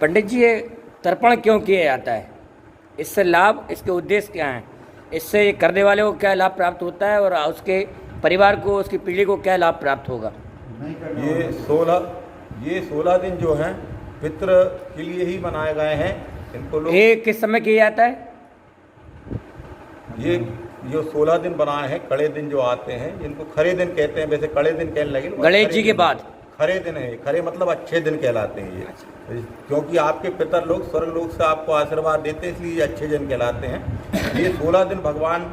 पंडित जी, ये तर्पण क्यों किया जाता है? इससे लाभ, इसके उद्देश्य क्या हैं? इससे करने वाले को क्या लाभ प्राप्त होता है और उसके परिवार को, उसकी पीढ़ी को क्या लाभ प्राप्त होगा? ये 16 दिन जो हैं पितृ के लिए ही बनाए गए हैं। इनको लोग ये किस समय किया जाता है? ये जो 16 दिन बनाए हैं, कड़े दिन जो आते हैं, इनको खरे दिन कहते हैं। वैसे कड़े दिन कहने लगे गणेश जी के बाद खरे दिन है। खरे मतलब अच्छे दिन कहलाते हैं ये, क्योंकि आपके पितर लोग स्वर्ग लोक से आपको आशीर्वाद देते हैं, इसलिए ये अच्छे दिन कहलाते हैं। ये 16 दिन भगवान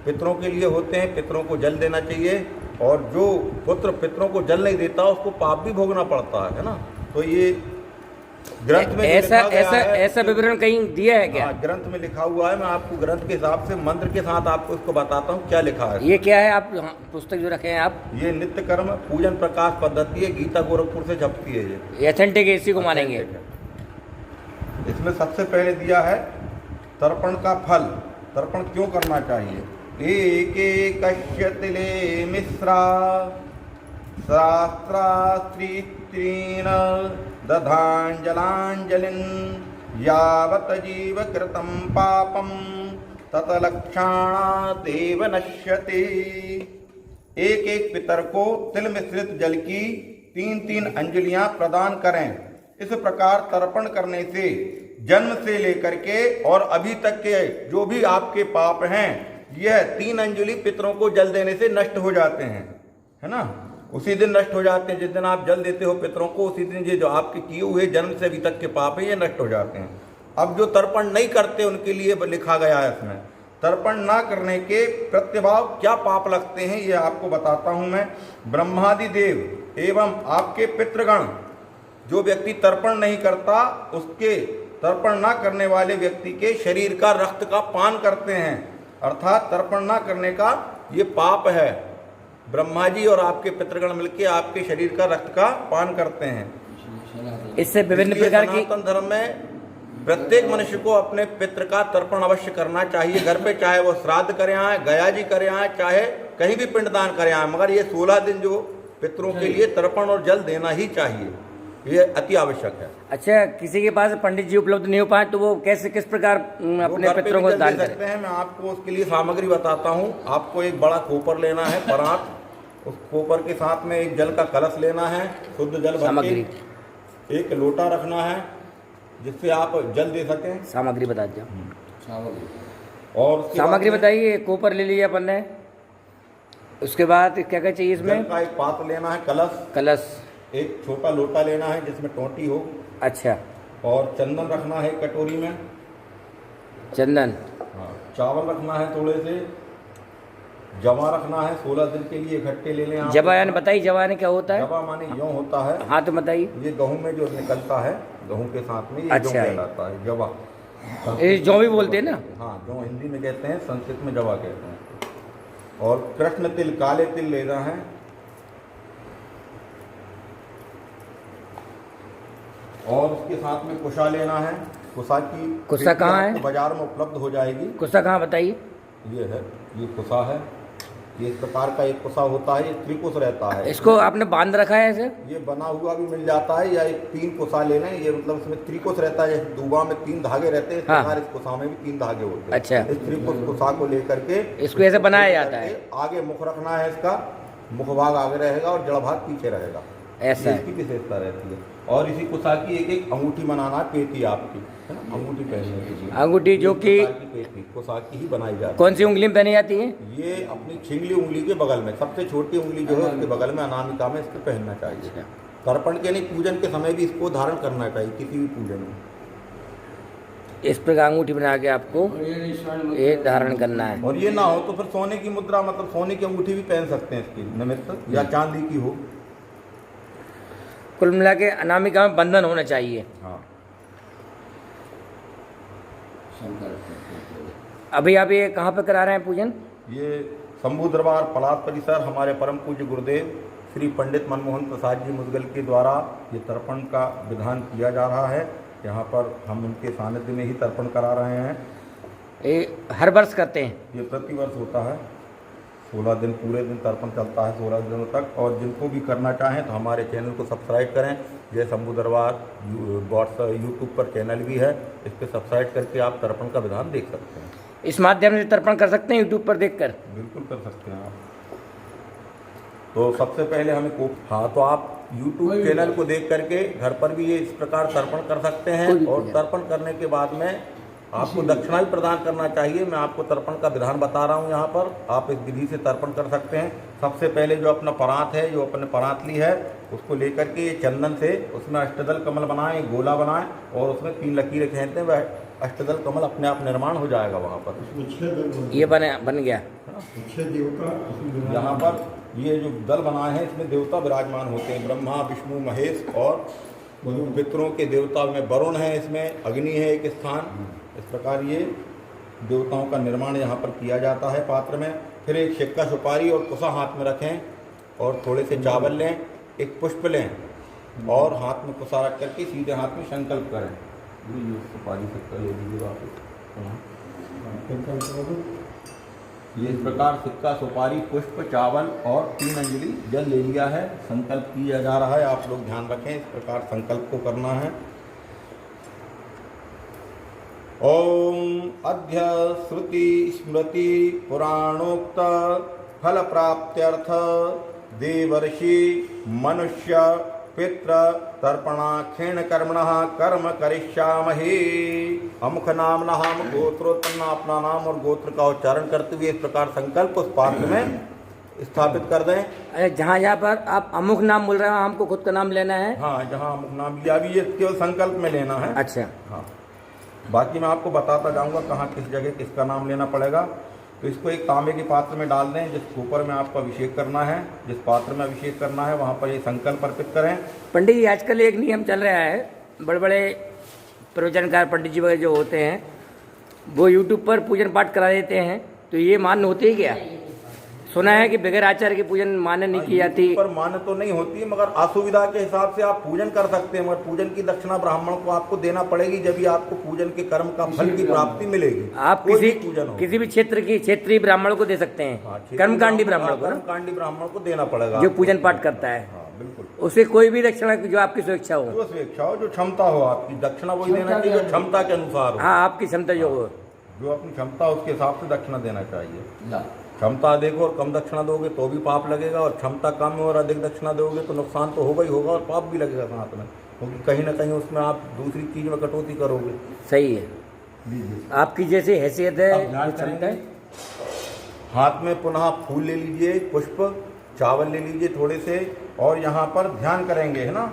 पितरों के लिए होते हैं। पितरों को जल देना चाहिए, और जो पुत्र पितरों को जल नहीं देता उसको पाप भी भोगना पड़ता है ना। तो ये ग्रंथ में ऐसा विवरण कहीं दिया है क्या? ग्रंथ में लिखा हुआ है। मैं आपको ग्रंथ के हिसाब से मंत्र के साथ आपको इसको बताता हूँ क्या लिखा है। ये क्या है आप पुस्तक जो रखे हैं आप? ये नित्य कर्म पूजन प्रकाश पद्धति है, गीता गोरखपुर से छपती है। ये अथेंटिक है, इसी को मानेंगे। इसमें सबसे पहले दिया है तर्पण का फल। तर्पण क्यों करना चाहिए? एक तिले मिश्रा शास्त्रास्त्रीन दधांजलांजलिन यावत जीव कृतं पापम ततलक्षाणादेव नश्यते। एक एक पितर को तिल मिश्रित जल की 3-3 अंजलियां प्रदान करें। इस प्रकार तर्पण करने से जन्म से लेकर के और अभी तक के जो भी आपके पाप हैं, यह 3 अंजलि पितरों को जल देने से नष्ट हो जाते हैं, है ना। उसी दिन नष्ट हो जाते हैं जिस दिन आप जल देते हो पितरों को। उसी दिन ये जो आपके किए हुए जन्म से अभी तक के पाप है, ये नष्ट हो जाते हैं। अब जो तर्पण नहीं करते उनके लिए लिखा गया है इसमें, तर्पण ना करने के प्रत्यभाव क्या पाप लगते हैं, ये आपको बताता हूं मैं। ब्रह्मादि देव एवं आपके पितृगण, जो व्यक्ति तर्पण नहीं करता, उसके तर्पण ना करने वाले व्यक्ति के शरीर का रक्त का पान करते हैं। अर्थात तर्पण ना करने का ये पाप है। ब्रह्मा जी और आपके पितृगण मिलकर आपके शरीर का रक्त का पान करते हैं। इससे विभिन्न प्रकार की सनातन धर्म में प्रत्येक मनुष्य को अपने पितृ का तर्पण अवश्य करना चाहिए घर पे, चाहे वो श्राद्ध करे आए, गया जी करे आए, चाहे कहीं भी पिंडदान करे आए, मगर ये 16 दिन जो पितरों के लिए तर्पण और जल देना ही चाहिए, ये अति आवश्यक है। अच्छा, किसी के पास पंडित जी उपलब्ध नहीं हो पाए तो वो कैसे, किस प्रकार अपने पितरों को दान कर सकते हैं? मैं आपको उसके लिए सामग्री बताता हूँ। आपको एक बड़ा कोपर लेना है, परात। उस कोपर के साथ में एक जल का कलश लेना है, शुद्ध जल सामग्री। एक लोटा रखना है जिससे आप जल दे सकें। सामग्री बता दो। और सामग्री बताइए। कोपर ले लिया अपन ने, उसके बाद क्या क्या चाहिए इसमें? जल का एक पात्र लेना है, कलश, एक छोटा लोटा लेना है जिसमें टोंटी हो। अच्छा। और चंदन रखना है कटोरी में। चंदन। हाँ। चावल रखना है थोड़े से। जवा रखना है, 16 दिन के लिए इकट्ठे ले लें। जवा यानी बताइए, जवा ने क्या होता है? जवा माने यूं होता है। हाँ तो बताइए। ये गेहूं में जो निकलता है, गेहूं के साथ में ये अच्छा, जौ कहलाता है, जवा। ये जौ भी बोलते हैं ना? हाँ, जौ हिंदी में कहते हैं, संस्कृत में जवा कहते हैं। और कृष्ण तिल, काले तिल लेना है। और उसके साथ में कुशा लेना है। कुशा कहाँ है? बाजार में उपलब्ध हो जाएगी। कुशा कहाँ बताइए? ये है, ये कुशा है। ये इस प्रकार का एक कुशा होता है, ये त्रिकुश रहता है। इसको आपने बांध रखा है ऐसे? ये बना हुआ भी मिल जाता है, या एक 3 कुशा ले लें। ये मतलब इसमें त्रिकुश रहता है, जैसे दूबा में 3 धागे रहते हैं, इस प्रकार इस कुशा में भी 3 धागे होते हैं। अच्छा। इस त्रिकुश कुशा को लेकर के इसको ऐसे बनाया जाता है। आगे मुख रखना है, इसका मुख भाग आगे रहेगा और जड़ भाग पीछे रहेगा। ऐसा इसकी विशेषता रहती है। और इसी कुशा की एक एक अंगूठी बनाना, पेटी आपकी, है ना, अंगूठी पहनने की चीज। अंगूठी जो कि पेटी कुशा की ही बनाई जाती है। कौन सी उंगली में पहनी जाती है? ये अपनी छिंगली उंगली के बगल में, सबसे छोटी उंगली जो है उसके बगल में, अनामिका में इसको पहनना चाहिए। तर्पण के नहीं, पूजन के समय भी इसको धारण करना चाहिए, किसी भी पूजन में। इस प्रकार अंगूठी बना के आपको ये धारण करना है। और ये ना हो तो फिर सोने की मुद्रा, मतलब सोने की अंगूठी भी पहन सकते हैं इसकी निमित्त, या चांदी की हो। कुल मिला के अनामिका में बंधन होना चाहिए। हाँ। अभी आप ये कहाँ पे करा रहे हैं पूजन? ये शंभू दरबार पलास परिसर, हमारे परम पूज्य गुरुदेव श्री पंडित मनमोहन प्रसाद जी मुदगल के द्वारा ये तर्पण का विधान किया जा रहा है। यहाँ पर हम उनके सानिध्य में ही तर्पण करा रहे हैं। ये हर वर्ष करते हैं? ये प्रतिवर्ष होता है। 16 दिन पूरे दिन तर्पण चलता है, 16 दिनों तक। और जिनको भी करना चाहें तो हमारे चैनल को सब्सक्राइब करें। जय शंभू दरबार यूट्यूब पर चैनल भी है, इस पर सब्सक्राइब करके आप तर्पण का विधान देख सकते हैं। इस माध्यम से तर्पण कर सकते हैं यूट्यूब पर देखकर? बिल्कुल कर सकते हैं आप। तो सबसे पहले हमें तो आप यूट्यूब चैनल को देख करके घर पर भी ये इस प्रकार तर्पण कर सकते हैं। और तर्पण करने के बाद में आपको दक्षिणा भी प्रदान करना चाहिए। मैं आपको तर्पण का विधान बता रहा हूँ यहाँ पर, आप इस विधि से तर्पण कर सकते हैं। सबसे पहले जो अपना परात है, जो अपने परात ली है, उसको लेकर के ये चंदन से उसमें अष्टदल कमल बनाएं, गोला बनाएं और उसमें 3 लकीरें खींचते हैं, वह अष्टदल कमल अपने आप निर्माण हो जाएगा वहाँ पर। ये बन गया। यहाँ पर ये जो दल बनाए हैं इसमें देवता विराजमान होते हैं, ब्रह्मा विष्णु महेश और पितरों के देवता में वरुण है, इसमें अग्नि है एक स्थान। इस प्रकार ये देवताओं का निर्माण यहाँ पर किया जाता है पात्र में। फिर एक सिक्का सुपारी और कुसा हाथ में रखें और थोड़े से चावल लें, एक पुष्प लें और हाथ में कुसा रख करके सीधे हाथ में संकल्प करें। ये सुपारी सिक्का ले लीजिए आप। ये इस प्रकार सिक्का सुपारी पुष्प चावल और 3 अंजलि जल ले लिया है, संकल्प किया जा रहा है। आप लोग ध्यान रखें, इस प्रकार संकल्प को करना है। ओम अद्य श्रुति स्मृति पुराणोक्त फल प्राप्त्यर्थ देवर्षि मनुष्य पितृ तर्पणाखेण कर्मणः कर्म करिष्यामहे। अमुख नाम नाम गोत्रोत्पन्न, अपना नाम और गोत्र का उच्चारण करते हुए इस प्रकार संकल्प उस पात्र में स्थापित कर दें। अरे जहाँ पर आप अमुक नाम बोल रहे हैं, हमको खुद का नाम लेना है? हाँ, जहाँ अमुक नाम लिया भी ये केवल संकल्प में लेना है। अच्छा, हाँ, बाकी मैं आपको बताता जाऊंगा कहाँ किस जगह किसका नाम लेना पड़ेगा। तो इसको एक तांबे के पात्र में डाल दें, जिस ऊपर में आपको अभिषेक करना है, जिस पात्र में अभिषेक करना है वहाँ पर ये संकल्प अर्पित करें। पंडित जी, आजकल एक नियम चल रहा है, बड़े बड़े प्रवचनकार पंडित जी वगैरह जो होते हैं वो यूट्यूब पर पूजन पाठ करा देते हैं, तो ये मान्य होती है क्या? सुना है कि बगैर आचार्य की पूजन मान्य नहीं की जाती। पर मान्य तो नहीं होती है, मगर असुविधा के हिसाब से आप पूजन कर सकते हैं। मगर पूजन की दक्षिणा ब्राह्मण को आपको देना पड़ेगी, जब ही आपको पूजन के कर्म का फल की प्राप्ति मिलेगी। आप किसी भी क्षेत्र की क्षेत्रीय ब्राह्मण को दे सकते हैं, कर्मकांडी ब्राह्मण को, कर्मकांडी ब्राह्मण को देना पड़ेगा, जो पूजन पाठ करता है। बिल्कुल, उसे कोई भी दक्षिणा जो आपकी स्वेच्छा हो, जो स्वेच्छा हो, जो क्षमता हो आपकी, दक्षिणा वही देना चाहिए जो क्षमता के अनुसार हो। हाँ, आपकी क्षमता जो हो, जो अपनी क्षमता उसके हिसाब से दक्षिणा देना चाहिए। क्षमता देखो और कम दक्षिणा दोगे तो भी पाप लगेगा, और क्षमता कम और अधिक दक्षिणा दोगे तो नुकसान तो होगा ही होगा और पाप भी लगेगा साथ में, क्योंकि कहीं ना कहीं उसमें आप दूसरी चीज में कटौती करोगे। सही है, आपकी जैसी हैसियत है, क्षमता है। हाथ में पुनः फूल ले लीजिए, पुष्प चावल ले लीजिए थोड़े से, और यहाँ पर ध्यान करेंगे, है ना।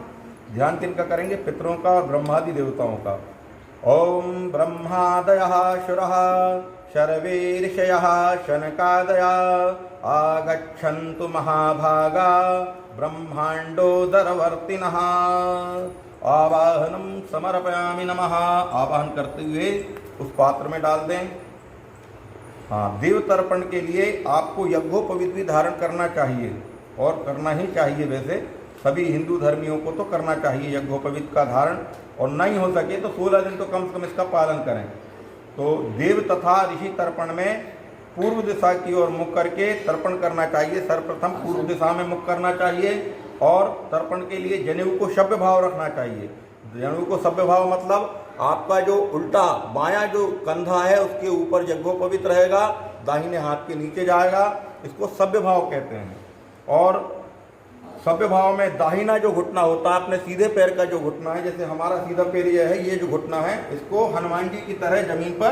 ध्यान किनका करेंगे? पितरों का और ब्रह्मादि देवताओं का। ओम ब्रह्मादयः शुरः शर्वे ऋषयः शनकादया आगच्छन्तु महाभागा ब्रह्मांडोदरवर्तिनः। आवाहनम समर्पयामि नमः। आवाहन करते हुए उस पात्र में डाल दें। हाँ, देव तर्पण के लिए आपको यज्ञोपवीत भी धारण करना चाहिए, और करना ही चाहिए। वैसे सभी हिंदू धर्मियों को तो करना चाहिए यज्ञोपवीत का धारण, और नहीं हो सके तो 16 दिन तो कम से कम इसका पालन करें। तो देव तथा ऋषि तर्पण में पूर्व दिशा की ओर मुख करके तर्पण करना चाहिए। सर्वप्रथम पूर्व दिशा में मुख करना चाहिए, और तर्पण के लिए जनेऊ को सभ्य भाव रखना चाहिए। जनेऊ को सभ्य भाव मतलब आपका जो उल्टा बायां जो कंधा है उसके ऊपर यज्ञोपवीत रहेगा, दाहिने हाथ के नीचे जाएगा, इसको सभ्य भाव कहते हैं। और सभ्य भाव में दाहिना जो घुटना होता है, अपने सीधे पैर का जो घुटना है, जैसे हमारा सीधा पैर ये है, ये जो घुटना है इसको हनुमान जी की तरह जमीन पर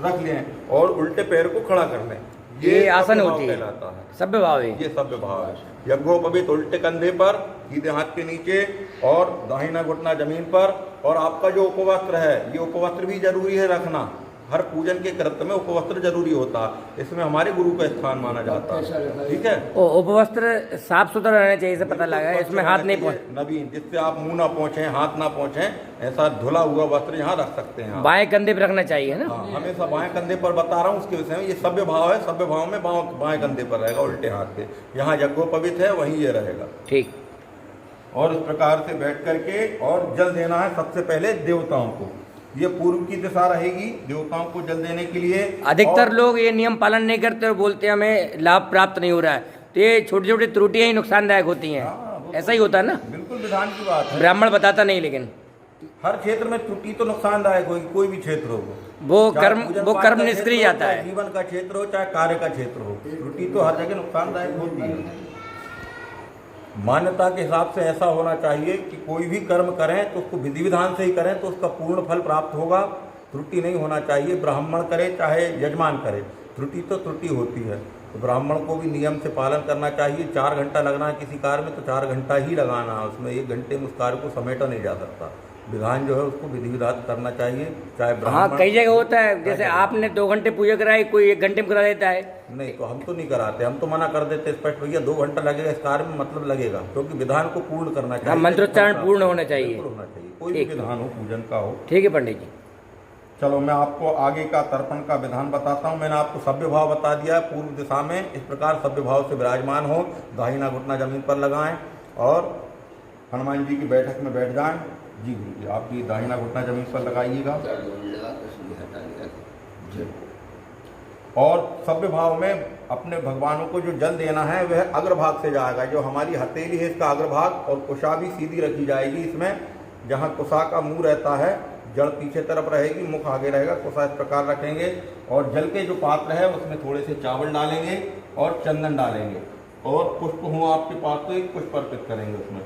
रख लें और उल्टे पैर को खड़ा कर लें। ये आसन होती है, कहलाता है सभ्य भाव है। ये सभ्य भाव है। यज्ञोपवीत उल्टे कंधे पर, सीधे हाथ के नीचे, और दाहिना घुटना जमीन पर। और आपका जो उपवस्त्र है, ये उपवस्त्र भी जरूरी है रखना। हर पूजन के कृत्य में उपवस्त्र जरूरी होता है, इसमें हमारे गुरु का स्थान माना जाता है। ठीक है, उपवस्त्र साफ सुथरा रहना चाहिए, इसे पता लगा है, इसमें हाथ नहीं पहुंचे, नवीन, जिससे आप मुंह ना पहुंचे, हाथ ना पहुंचे, ऐसा धुला हुआ वस्त्र यहाँ रख सकते हैं। बाएं कंधे पर रखना चाहिए ना। हाँ, हमेशा बाएं कंधे पर बता रहा हूँ उसके विषय में। ये सभ्य भाव है, सभ्य भाव में बाएं कंधे पर रहेगा, उल्टे हाथ पे। यहाँ यज्ञोपवीत है, वहीं ये रहेगा। ठीक। और इस प्रकार से बैठ करके और जल देना है सबसे पहले देवताओं को। ये पूर्व की दिशा रहेगी देवताओं को जल देने के लिए। अधिकतर लोग ये नियम पालन नहीं करते और बोलते हैं हमें लाभ प्राप्त नहीं हो रहा है, तो ये छोटी छोटी त्रुटियां ही नुकसानदायक होती हैं। ऐसा ही होता है ना, बिल्कुल विधान की बात है। ब्राह्मण बताता नहीं, लेकिन हर क्षेत्र में त्रुटि तो नुकसानदायक होगी, कोई भी क्षेत्र हो, वो चाहे कर्म पूजन वो पाठ कर्म का निष्क्रिय क्षेत्र हो, जाता चाहे है। जीवन का क्षेत्र हो, चाहे कार्य का क्षेत्र हो, त्रुटि तो हर जगह नुकसानदायक होती है। मान्यता के हिसाब से ऐसा होना चाहिए कि कोई भी कर्म करें तो उसको विधि विधान से ही करें तो उसका पूर्ण फल प्राप्त होगा। त्रुटि नहीं होना चाहिए, ब्राह्मण करे चाहे यजमान करे, त्रुटि तो त्रुटि होती है। तो ब्राह्मण को भी नियम से पालन करना चाहिए। 4 घंटा लगना है किसी कार्य में तो 4 घंटा ही लगाना है, उसमें 1 घंटे में उस कार्य को समेटा नहीं जा सकता। विधान जो है उसको विधि विधान करना चाहिए, चाहे हाँ, ब्राह्मण। कई जगह होता है, जैसे आपने 2 घंटे पूजा कराई, कोई 1 घंटे में करा देता है। नहीं, तो हम तो नहीं कराते, हम तो मना कर देते स्पष्ट, भैया 2 घंटा लगेगा इस कार्य में, मतलब लगेगा, क्योंकि विधान को पूर्ण करना चाहिए। मंत्रोच्चारण पूर्ण होना चाहिए, बिल्कुल होना चाहिए, कोई भी विधान हो पूजन का हो। ठीक है पंडित जी। चलो मैं आपको आगे का तर्पण का विधान बताता हूँ। मैंने आपको सभ्य भाव बता दिया, पूर्व दिशा में इस प्रकार सभ्य भाव से विराजमान हो, दाहिना घुटना जमीन पर लगाएं और हनुमान जी की बैठक में बैठ जाएं। जी गुरु जी, आप भी दाहिना घुटना जमीन पर लगाइएगा और सभ्य भाव में अपने भगवानों को जो जल देना है वह अग्रभाग से जाएगा। जो हमारी हथेली है इसका अग्रभाग, और कुशा भी सीधी रखी जाएगी इसमें। जहाँ कुशा का मुंह रहता है, जड़ पीछे तरफ रहेगी, मुख आगे रहेगा, कुशा इस प्रकार रखेंगे। और जल के जो पात्र है उसमें थोड़े से चावल डालेंगे और चंदन डालेंगे, और पुष्प हो आपके पास तो एक पुष्प अर्पित करेंगे उसमें,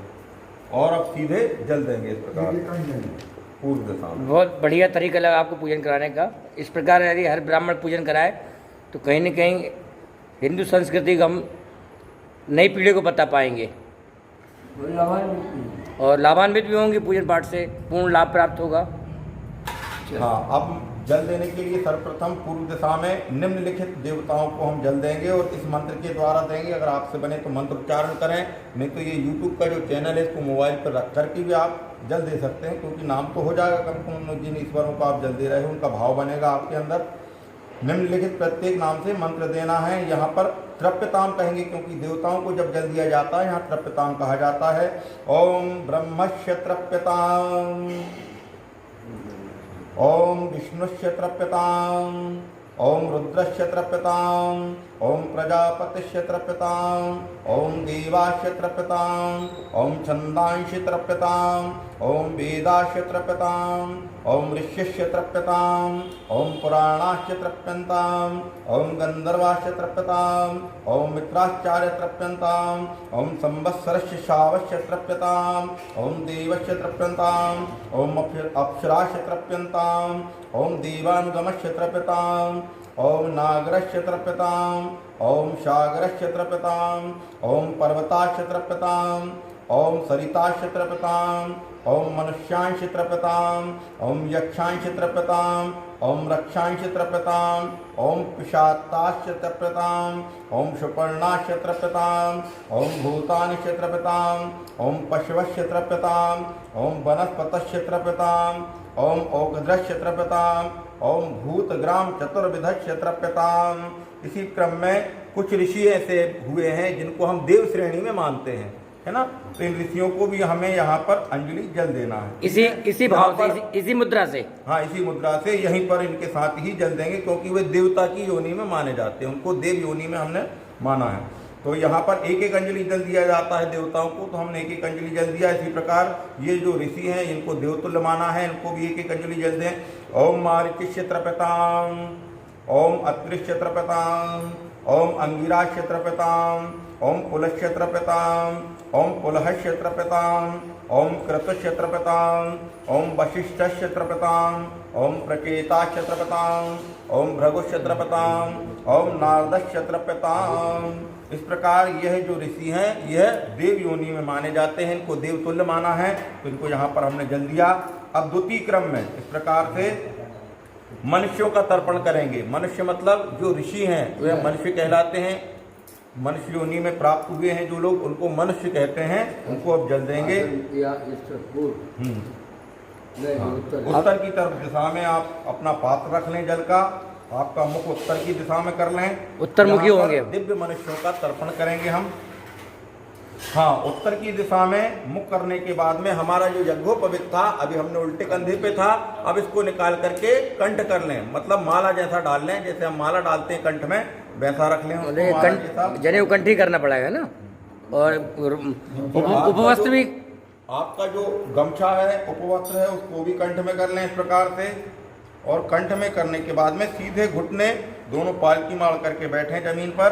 और अब सीधे जल देंगे इस प्रकार पूर्व दिशा में। बहुत बढ़िया तरीका लगा आपको पूजन कराने का। इस प्रकार यदि हर ब्राह्मण पूजन कराए तो कहीं न कहीं हिंदू संस्कृति को हम नई पीढ़ी को बता पाएंगे और लाभान्वित भी होंगे। पूजन पाठ से पूर्ण लाभ प्राप्त होगा। हाँ, अब जल देने के लिए सर्वप्रथम पूर्व दिशा में निम्नलिखित देवताओं को हम जल देंगे और इस मंत्र के द्वारा देंगे। अगर आपसे बने तो मंत्र उच्चारण करें, नहीं तो ये YouTube का जो चैनल है इसको मोबाइल पर रख करके भी आप जल दे सकते हैं, क्योंकि नाम तो हो जाएगा कम से कम। जिन ईश्वरों को आप जल दे रहे हो उनका भाव बनेगा आपके अंदर। निम्नलिखित प्रत्येक नाम से मंत्र देना है। यहाँ पर तृप्यताम कहेंगे, क्योंकि देवताओं को जब जल दिया जाता है यहाँ तृप्यताम कहा जाता है। ओम ब्रह्मस्य तृप्यताम, ओम विष्णुस्य तृप्यताम, ओम रुद्रस्य तृप्यताम, ओम प्रजापतिस्य तृप्यताम, ओम देवास्य तृप्यताम, ओम छंदांस्य तृप्यताम, ओम वेदास्य तृप्यताम, ओम ऋष्यस्य तृप्यताम, ओम पुराणास्य तृप्यन्ताम, ओम गंधर्वास्य तृप्यताम, ओम मित्राश्चार्य तृप्यन्ताम, ओम संवत्सरस्य शावस्य तृप्यताम, ओम देवस्य तृप्यन्ताम, ओम अप्सरास्य तृप्यन्ताम, ओम देवानुगमस्य तृप्यताम, ओम नागरस्य तृप्यताम, ओम सागरस्य तृप्यताम, ओम पर्वतास्य तृप्यताम, ओम सरितास्य तृप्यताम, ओम मनुष्यांश तृप्यताम, ओम यक्षांश तृप्यताम, ओम रक्षांश तृप्यताम, ओम पिशाताश्च तृप्यताम, ओम सुपर्णाश्च तृप्यताम, ओम भूतानिश्च तृप्यताम, ओम पशवश्च तृप्यताम, ओम वनस्पतश्च तृप्यताम, ओम औषधश्च तृप्यताम, ओम भूतग्राम चतुर्विधश्च तृप्यताम। इसी क्रम में कुछ ऋषि ऐसे हुए हैं जिनको हम देव श्रेणी में मानते हैं, है ना। तो इन ऋषियों को भी हमें यहाँ पर अंजलि जल देना है, इसी भाव से, इसी मुद्रा से। हाँ, इसी मुद्रा से यहीं पर इनके साथ ही जल देंगे, क्योंकि वे देवता की योनि में माने जाते हैं, उनको देव योनि में हमने माना है। तो यहाँ पर एक एक अंजलि जल दिया जाता है देवताओं को, तो हमने एक एक अंजलि जल दिया। इसी प्रकार ये जो ऋषि हैं इनको देवतुल्य माना है, इनको भी एक एक अंजलि जल दें। ओम मारीचिष्य तृप्यताम, ओम अत्रिश्य तृप्यताम, ओम अंगिराश्य तृप्यताम, ओम पुलश्य तृप्यताम, ओम पुलहश्य तृप्यताम, ओम क्रतुश्य तृप्यताम, ओम वशिष्ठस्य तृप्यताम, ओम प्रचेताश्च तृप्यताम, ओम भृगुश्च तृप्यताम, ओम नारदश्च तृप्यताम। इस प्रकार यह जो ऋषि हैं यह देव योनि में माने जाते हैं, इनको देवतुल्य माना है, तो इनको यहाँ पर हमने जल दिया। अब द्वितीय क्रम में इस प्रकार से मनुष्यों का तर्पण करेंगे। मनुष्य मतलब जो ऋषि हैं वह मनुष्य कहलाते हैं। मनुष्य योनि में प्राप्त हुए हैं जो लोग, उनको मनुष्य कहते हैं, उनको अब जल देंगे। उत्तर की तरफ दिशा में आप अपना पात्र रख लें जल का, आपका मुख उत्तर की दिशा में कर लें, उत्तरमुखी होंगे। दिव्य मनुष्यों का तर्पण करेंगे हम। हाँ, उत्तर की दिशा में मुख करने के बाद में हमारा जो यज्ञोपवीत था, अभी हमने उल्टे कंधे पे था, अब इसको निकाल करके कंठ कर लें, मतलब माला जैसा डाल लें, जैसे हम माला डालते हैं कंठ में वैसा रख लें उसको माला जैसा। जनेऊ कंठी करना पड़ेगा ना, और उपवस्त्र भी आपका जो गमछा है, उपवस्त्र है, उसको भी कंठ में कर लें इस प्रकार से। और कंठ में करने के बाद में सीधे घुटने दोनों पालकी मार करके बैठे जमीन पर,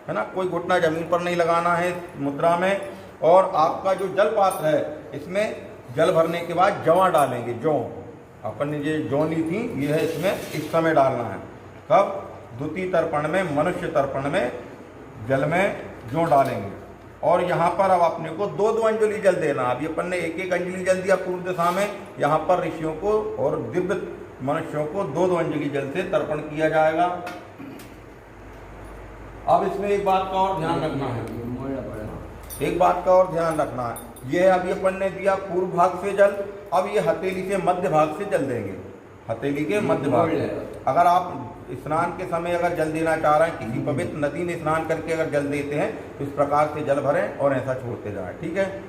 है ना, कोई घुटना जमीन पर नहीं लगाना है इस मुद्रा में। और आपका जो जल पात्र है, इसमें जल भरने के बाद जवां डालेंगे, जौ अपन ने ये जौ ली थी, ये है इसमें इस समय डालना है। कब? द्वितीय तर्पण में, मनुष्य तर्पण में जल में जौ डालेंगे। और यहाँ पर अब अपने को 2-2 अंजलि जल देना। अभी अपन ने 1-1 अंजलि जल दिया पूर्व दिशा में, यहाँ पर ऋषियों को और दिव्य मनुष्यों को 2-2 अंजलि जल से तर्पण किया जाएगा। अब इसमें एक बात का और ध्यान रखना है, एक बात का और ध्यान रखना है, ये अभी अपन ने दिया पूर्व भाग से जल, अब ये हथेली से मध्य भाग से जल देंगे, हथेली के मध्य भाग से। अगर आप स्नान के समय अगर जल देना चाह रहे हैं, किसी पवित्र नदी में स्नान करके अगर जल देते हैं तो इस प्रकार से जल भरें और ऐसा छोड़ते जाएं, ठीक है।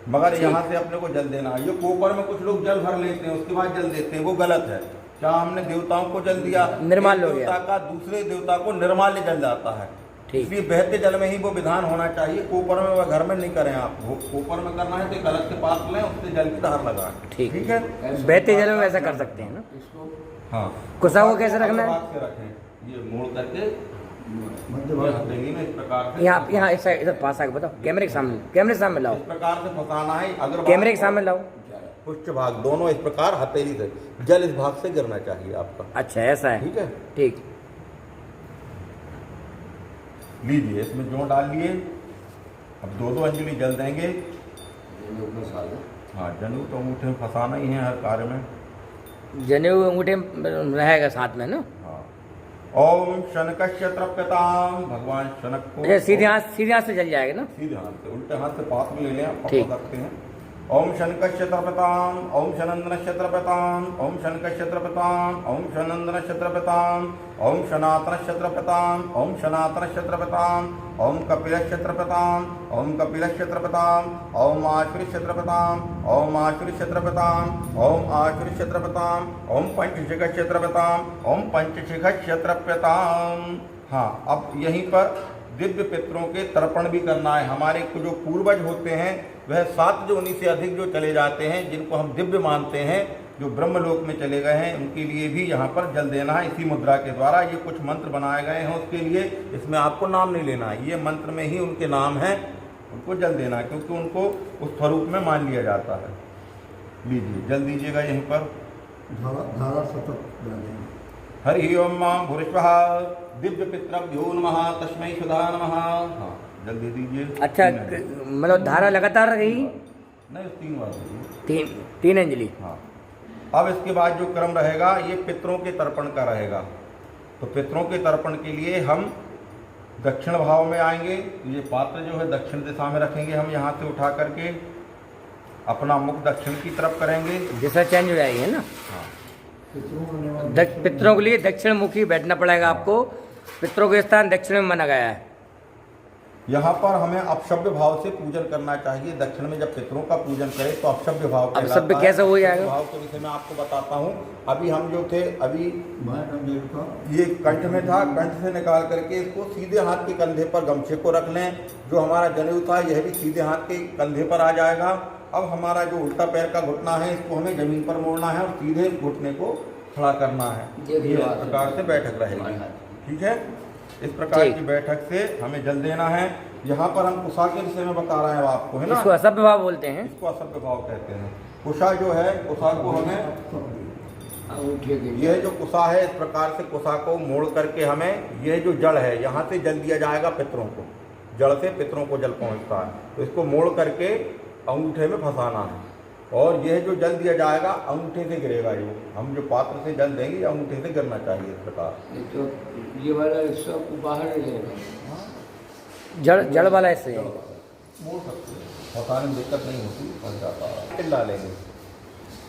मगर यहाँ से अपने को जल देना है। ये कोपर में कुछ लोग जल भर लेते हैं उसके बाद जल देते हैं, वो गलत है। क्या हमने देवताओं को जल दिया, निर्माल्य हो देवता गया का दूसरे देवता को निर्माल्य जल जाता है, इसलिए बहते जल में ही वो विधान होना चाहिए। कोपर में व घर में नहीं करें आप, कोपर में करना है तो एक अलग से पात्र लें, उससे जल की धार लगाएं, ठीक है। बहते जल में ऐसा कर सकते हैं ना। हाँ, कुसा को कैसे रखना है? से रखें, ये मोड़ करके हथेली में इस प्रकार से, यहाँ इधर पास आके बताओ, कैमरे के सामने लाओ, इस प्रकार से फंसाना है। अगर कैमरे के सामने लाओ, पुष्ट भाग दोनों इस प्रकार हथेली से, जल इस भाग से गिरना चाहिए आपका। अच्छा ऐसा है, ठीक है, ठीक। लीजिए, इसमें जौ डाल लिए, अब 2-2 अंजलि जल देंगे। हाँ, जनेऊ तो अंगूठे में फंसाना ही है हर कार्य में, जनेऊ अंगूठे में रहेगा साथ में ना। हाँ। ओम शनकस्य तृप्यताम, भगवान शनक को सीधे हाथ से जल जाएगा ना, सीधे हाथ से, उल्टे हाथ से पास में ले लें, आप ठीक। पकड़ सकते हैं। ओम शनकस्य तृप्यताम, ओम शनंदनस्य तृप्यताम, ओम शनकस्य तृप्यताम, ओम शनंदनस्य तृप्यताम, ओम सनातनस्य तृप्यताम, ओम सनातनस्य तृप्यताम, ओम कपिलस्य तृप्यताम, ओम कपिलस्य तृप्यताम, ओम आश्रिस्य तृप्यताम, ओम आश्रिस्य तृप्यताम, ओम आश्रिस्य तृप्यताम, ओम पंचशिखस्य तृप्यताम, ओम पंचशिखस्य तृप्यताम। हाँ, अब यहीं पर दिव्य पितरों के तर्पण भी करना है। हमारे जो पूर्वज होते हैं वह 7 योनि से अधिक जो चले जाते हैं, जिनको हम दिव्य मानते हैं, जो ब्रह्मलोक में चले गए हैं, उनके लिए भी यहाँ पर जल देना है इसी मुद्रा के द्वारा। ये कुछ मंत्र बनाए गए हैं उसके लिए, इसमें आपको नाम नहीं लेना है, ये मंत्र में ही उनके नाम हैं, उनको जल देना है, क्योंकि उनको उस स्वरूप में मान लिया जाता है। लीजिए, जल दीजिएगा यहीं पर। धारा सतत डालेंगे। हरि ओम मां भूरिश्वः दिव्य पितृभ्यो नमः तस्मै सुधा नमः। हाँ, जल दे दीजिए। अच्छा, मतलब धारा लगातार रही नहीं, 3 बार दीजिए, 3 अंजलि। हाँ। अब इसके बाद जो क्रम रहेगा ये पितरों के तर्पण का रहेगा। तो पितरों के तर्पण के लिए हम दक्षिण भाव में आएंगे। ये पात्र जो है दक्षिण दिशा में रखेंगे, हम यहाँ से उठा करके अपना मुख दक्षिण की तरफ करेंगे। जैसा चेंज हो जाएगी है ना। हाँ, पितरों के लिए दक्षिण मुखी बैठना पड़ेगा आपको। पितरों के स्थान दक्षिण में माना गया है। यहाँ पर हमें अपशब्द भाव से पूजन करना चाहिए। दक्षिण में जब पितरों का पूजन करें तो अपशब्द भाव कहलाता है। अपशब्द कैसे हो जाएगा? भाव के विषय में आपको बताता हूँ। अभी हम जो थे, अभी ये कंठ में था, कंठ से निकाल करके इसको सीधे हाथ के कंधे पर गमछे को रख लें। जो हमारा जनेऊ था यह भी सीधे हाथ के कंधे पर आ जाएगा। अब हमारा जो उल्टा पैर का घुटना है इसको हमें जमीन पर मोड़ना है और सीधे घुटने को खड़ा करना है। ये इस प्रकार से बैठक रहेगी, ठीक है। इस प्रकार की बैठक से हमें जल देना है। यहाँ पर हम कुशा के विषय में बता रहे हैं आपको, है ना। इसको असभ्य भाव बोलते हैं। इसको असभ्य भाव कहते हैं। कुशा जो है, कुशा को हमें, यह जो कुशा है इस प्रकार से कुशा को मोड़ करके हमें, यह जो जल है यहाँ से जल दिया जाएगा पितरों को। जड़ से पितरों को जल पहुँचता है, तो इसको मोड़ करके अंगूठे में फंसाना है। और यह जो जल दिया जाएगा अंगूठे से गिरेगा। जो हम जो पात्र से जल देंगे अंगूठे से गिरना चाहिए इस प्रकार। तो ये वाला हिस्सा बाहर रहेगा, जड़ वाला ऐसे मोड़ सकते हैं, फंसाने में दिक्कत नहीं होती, फंस जाता है। तिल डालेंगे।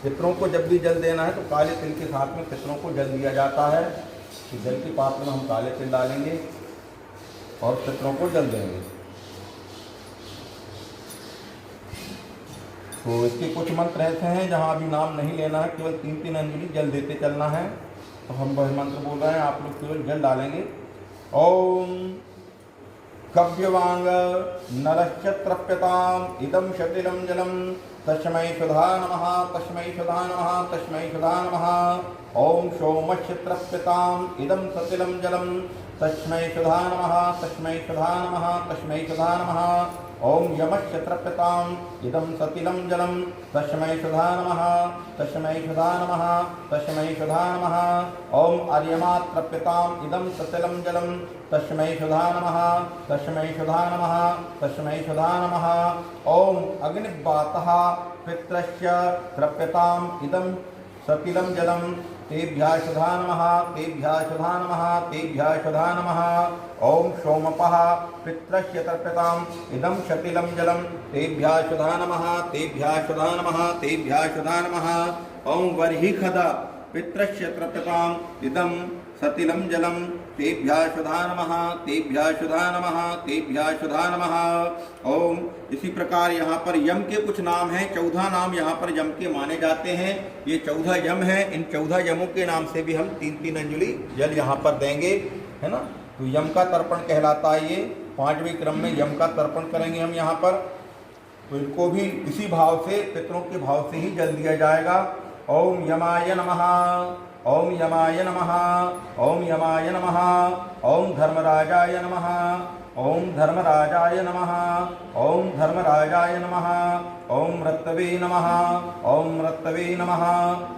पितरों को जब भी जल देना है तो काले तिल के साथ में पितरों को जल दिया जाता है। तो जल के पात्र में हम काले तिल डालेंगे और पितरों को जल देंगे। तो इसके कुछ मंत्र ऐसे हैं जहाँ अभी नाम नहीं लेना है, केवल 3-3 अंजलि जल देते चलना है। तो हम वह मंत्र बोल रहे हैं, आप लोग केवल जल डालेंगे। ओम कव्यवांग नरश्च तृप्यताम इदं शतिलं जलम तस्मै सुधा नमः तस्मै सुधा नमः तस्मै सुधा नमः। ओम सोमश्च तृप्यताम इदं सतिलं जलम तस्मै सुधा नमः तस्मै सुधा नमः तस्मै सुधा नमः। ओम यमश्च तृप्यताम इदं सतिलं जलम तस्मै सुधा नमः तस्मै सुधा नमः तस्मै सुधा नमः। ओम अर्यमा तृप्यताम इदं सतिलं जलम तस्मै सुधा नमः तस्मै सुधा नमः तस्मै सुधा नमः। ओम अग्निवातः पित्रस्य तृप्यताम इदं सतिलं जलम तेभ्यः सुधा नमः तेभ्यः सुधा नमः तेभ्यः सुधा नमः। ओम सोमपः पित्रस्य तर्प्यताम इदं शतिलं जलम तेभ्यः सुधा नमः तेभ्यः सुधा नमः तेभ्यः सुधा नमः। ओम वर्हिखद पित्रस्य तर्प्यताम इदं सतिलं जलम तेभ्यः सुधा नमः तेभ्यः सुधा नमः तेभ्यः सुधा नमः। ओम इसी प्रकार यहाँ पर यम के कुछ नाम हैं, 14 नाम यहाँ पर यम के माने जाते हैं। ये 14 यम हैं, इन 14 यमों के नाम से भी हम 3-3 अंजलि जल यहाँ पर देंगे, है ना। तो यम का तर्पण कहलाता है ये, 5वें क्रम में यम का तर्पण करेंगे हम यहाँ पर। तो इनको भी इसी भाव से, पितरों के भाव से ही जल दिया जाएगा। ओम यमाय नमः ओम यमाय नमः ओम यमाय नमः। ओम धर्मराजाय नमः ओम धर्मराजाय नमः ओम धर्मराजाय नमः। ओम रत्तवे नमः ओम रत्तवे नमः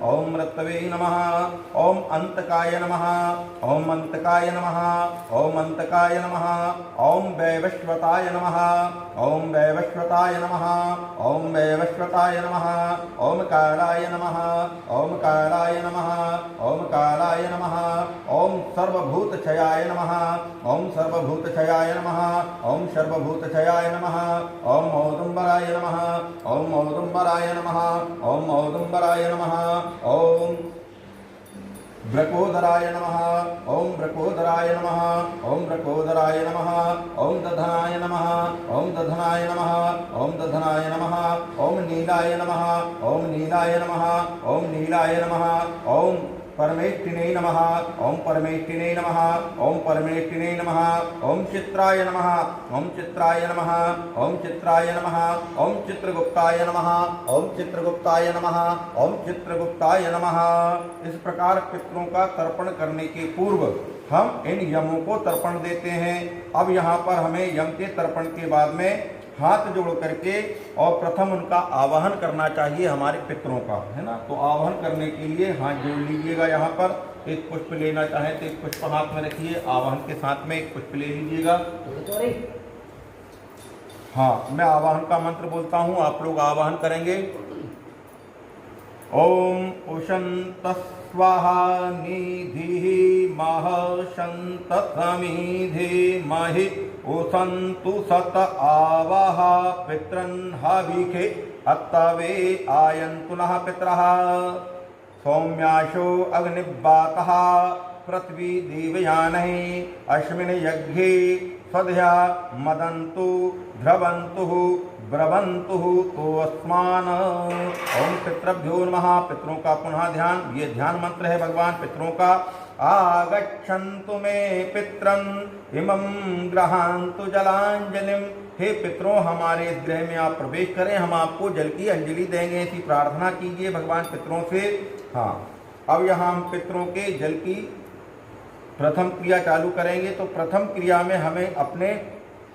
ओम रत्तवे नमः। ओम अंतकाय नमः ओम अंतकाय नमः ओम अंतकाय नमः। ओम वैवस्वताय नमः ओम वैवस्वताय नमः ओम वैवस्वताय नमः। ओम कालाय नमः ओम कालाय नमः ओम कालाय नमः। ओम सर्वभूतक्षयाय नमः ओम सर्वभूतक्षयाय नमः ओम सर्वभूतक्षयाय नमः। ओम औदुम्बराय नमः ओम औदुम्बराय नमः ओम औदुम्बराय नमः। ओम ब्रकोदराय नमः ओम ब्रकोदराय नमः ओम ब्रकोदराय नमः। ओम दधनाय नमः ओम दधनाय नमः ओम दधनाय नमः। ओम नीलाय नमः ओम नीलाय नमः ओम नीलाय नमः। ओम परमेष्टिने नमः ओम परमेष्टिने नमः ओम परमेष्टिने नमः। ओम चित्राय नमः ओम चित्राय नमः ओम चित्राय नमः। ओम चित्रगुप्ताय नमः ओम चित्रगुप्ताय नमः ओम चित्रगुप्ताय नमः। इस प्रकार पितरों का तर्पण करने के पूर्व हम इन यमों को तर्पण देते हैं। अब यहाँ पर हमें यम के तर्पण के बाद में हाथ जोड़ करके और प्रथम उनका आवाहन करना चाहिए, हमारे पितरों का, है ना। तो आवाहन करने के लिए हाथ जोड़ लीजिएगा। यहाँ पर एक पुष्प लेना चाहें तो एक पुष्प हाथ में रखिए, आवाहन के साथ में एक पुष्प ले लीजिएगा। हाँ, मैं आवाहन का मंत्र बोलता हूँ, आप लोग आवाहन करेंगे। ओम उशंत स्वाहा निधिः मह शंत समिधि महि उशंतु सत आवाह पितरन् हविखे अत्तवे आयन्तु नः पितरः। सौम्याशो अग्निवातः पृथ्वी देवयानैः अस्मिन् यज्ञे सदया मदन्तु ध्रुवन्तु ब्रवन्तु तो अस्मान। ओम पितृभ्यो नमः। पितरों का पुनः ध्यान, ये ध्यान मंत्र है भगवान पितरों का। आगच्छन्तु मे पितरं इमं गृहान्तु जलांजलिम। हे पितरों, हमारे इस गृह में आप प्रवेश करें, हम आपको जल की अंजलि देंगे, ऐसी प्रार्थना कीजिए भगवान पितरों से। हाँ, अब यहाँ हम पितरों के जल की प्रथम क्रिया चालू करेंगे। तो प्रथम क्रिया में हमें अपने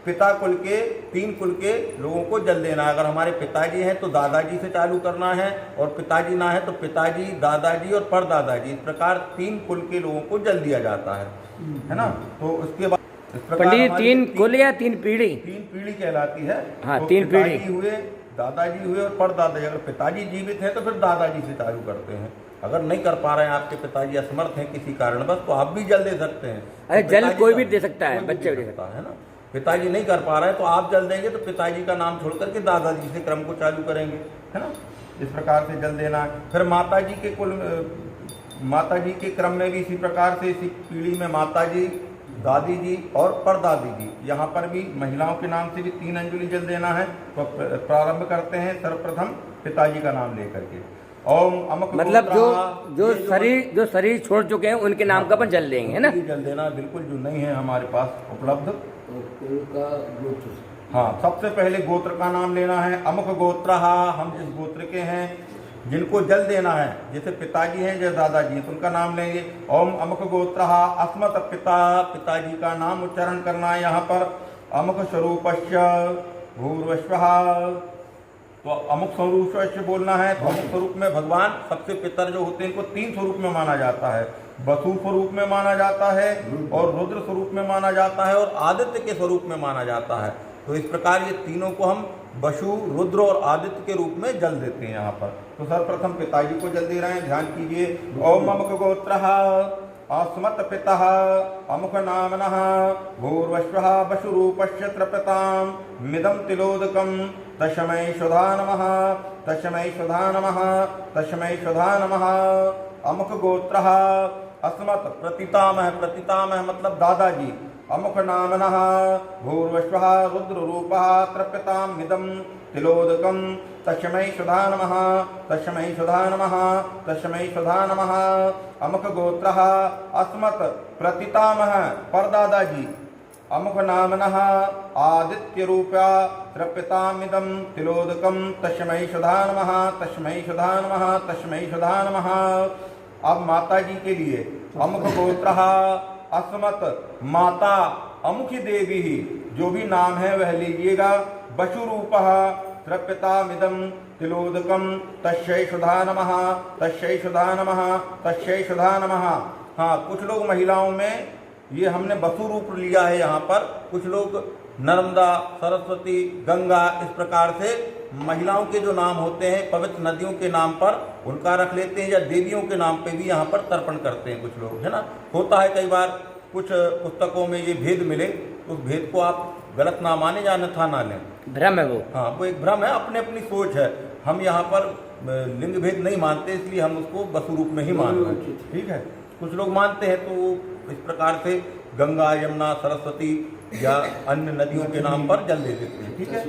पिता कुल के, 3 कुल के लोगों को जल देना है। अगर हमारे पिताजी हैं तो दादाजी से चालू करना है, और पिताजी ना है तो पिताजी, दादाजी और परदादाजी, इस प्रकार 3 कुल के लोगों को जल दिया जाता है ना। तो उसके बाद इस प्रकार 3 कुल या 3 पीढ़ी? 3 पीढ़ी कहलाती है। हाँ, तो 3 पीढ़ी हुए, दादाजी हुए और परदादाजी। अगर पिताजी जीवित है तो फिर दादाजी से चालू करते हैं। अगर नहीं कर पा रहे हैं, आपके पिताजी असमर्थ हैं किसी कारणवश, तो आप भी जल दे सकते हैं। अरे जल कोई भी दे सकता है, बच्चे भी दे सकता है ना। पिताजी नहीं कर पा रहे हैं तो आप जल देंगे, तो पिताजी का नाम छोड़ करके दादाजी से क्रम को चालू करेंगे, है ना। इस प्रकार से जल देना है। फिर माताजी के कुल, माताजी के क्रम में भी इसी प्रकार से, इसी पीढ़ी में माताजी, दादी जी और परदादी जी। यहाँ पर भी महिलाओं के नाम से भी 3 अंजलि जल देना है। तो प्रारंभ करते हैं सर्वप्रथम पिताजी का नाम लेकर के। ओम अमुक मतलब गोत्रा, जो ये जो शरीर छोड़ चुके हैं उनके नाम का अपन जल देंगे, है ना? जल देना बिल्कुल, जो नहीं है हमारे पास उपलब्ध। और कुल का गोत्र। हाँ, सबसे पहले गोत्र का नाम लेना है। अमुक गोत्र, हम जिस गोत्र के हैं जिनको जल देना है, जैसे पिताजी हैं जैसे दादाजी हैं, तो उनका नाम लेंगे। ओम अमुक गोत्र अस्मत् पिता, पिताजी का नाम उच्चारण करना है यहाँ पर। अमुक स्वरूपस्य भूर्वश्वः, तो अमुक स्वरूप बोलना है। तो अमुक स्वरूप में भगवान सबसे पितर जो होते हैं इनको 3 स्वरूप में माना जाता है। वसु स्वरूप में माना जाता है और रुद्र स्वरूप में माना जाता है और आदित्य के स्वरूप में माना जाता है। तो इस प्रकार ये तीनों को हम वसु, रुद्र और आदित्य के रूप में जल देते हैं यहाँ पर। तो सर्वप्रथम पिताजी को जल दे रहे हैं, ध्यान कीजिए। ओम अमुक गोत्रः अस्मत् पितः अमुक नामनः भूर्वश्वः वसुरूपस्य त्रपतां मिदं तिलोदकं तस्मै स्वधा नमः, तस्मै स्वधा नमः, तस्मै स्वधा नमः। अमुक गोत्रः अस्मत् प्रतितामह, प्रतितामह मतलब दादाजी। अमुक नामनः भूर्वश्वः रुद्ररूपः त्रप्यतां मिदं तिलोदकं तस्मै स्वधा नमः, तस्मै स्वधा नमः, तस्मै स्वधा नमः। अमुक गोत्रः अस्मत् प्रतितामह परदादाजी। अमुक नामनः आदित्यरूपा त्रप्यतामिदं तिलोदकं तस्मै स्वधा नमः, तस्मै स्वधा नमः, तस्मै स्वधा नमः। अब माता जी के लिए अमुक गोत्रः अस्मत् माता अमुखी देवी, जो भी नाम है वह लीजिएगा। वसुरूपः त्रप्यतामिदं तिलोदकं तस्यै स्वधा नमः, तस्यै स्वधा नमः, तस्यै स्वधा नमः। हाँ, कुछ लोग महिलाओं में ये हमने वसु रूप लिया है यहाँ पर, कुछ लोग नर्मदा, सरस्वती, गंगा, इस प्रकार से महिलाओं के जो नाम होते हैं पवित्र नदियों के नाम पर उनका रख लेते हैं, या देवियों के नाम पे भी यहाँ पर तर्पण करते हैं कुछ लोग, है ना। होता है कई बार कुछ पुस्तकों में ये भेद मिले, उस भेद को आप गलत ना माने या अन्यथा ना लें, भ्रम है वो। हाँ, वो एक भ्रम है, अपनी अपनी सोच है। हम यहाँ पर लिंग भेद नहीं मानते, इसलिए हम उसको वसु रूप में ही मान रहे हैं, ठीक है। कुछ लोग मानते हैं तो इस प्रकार से गंगा, यमुना, सरस्वती या अन्य नदियों के नाम पर जल दे देते हैं, ठीक है।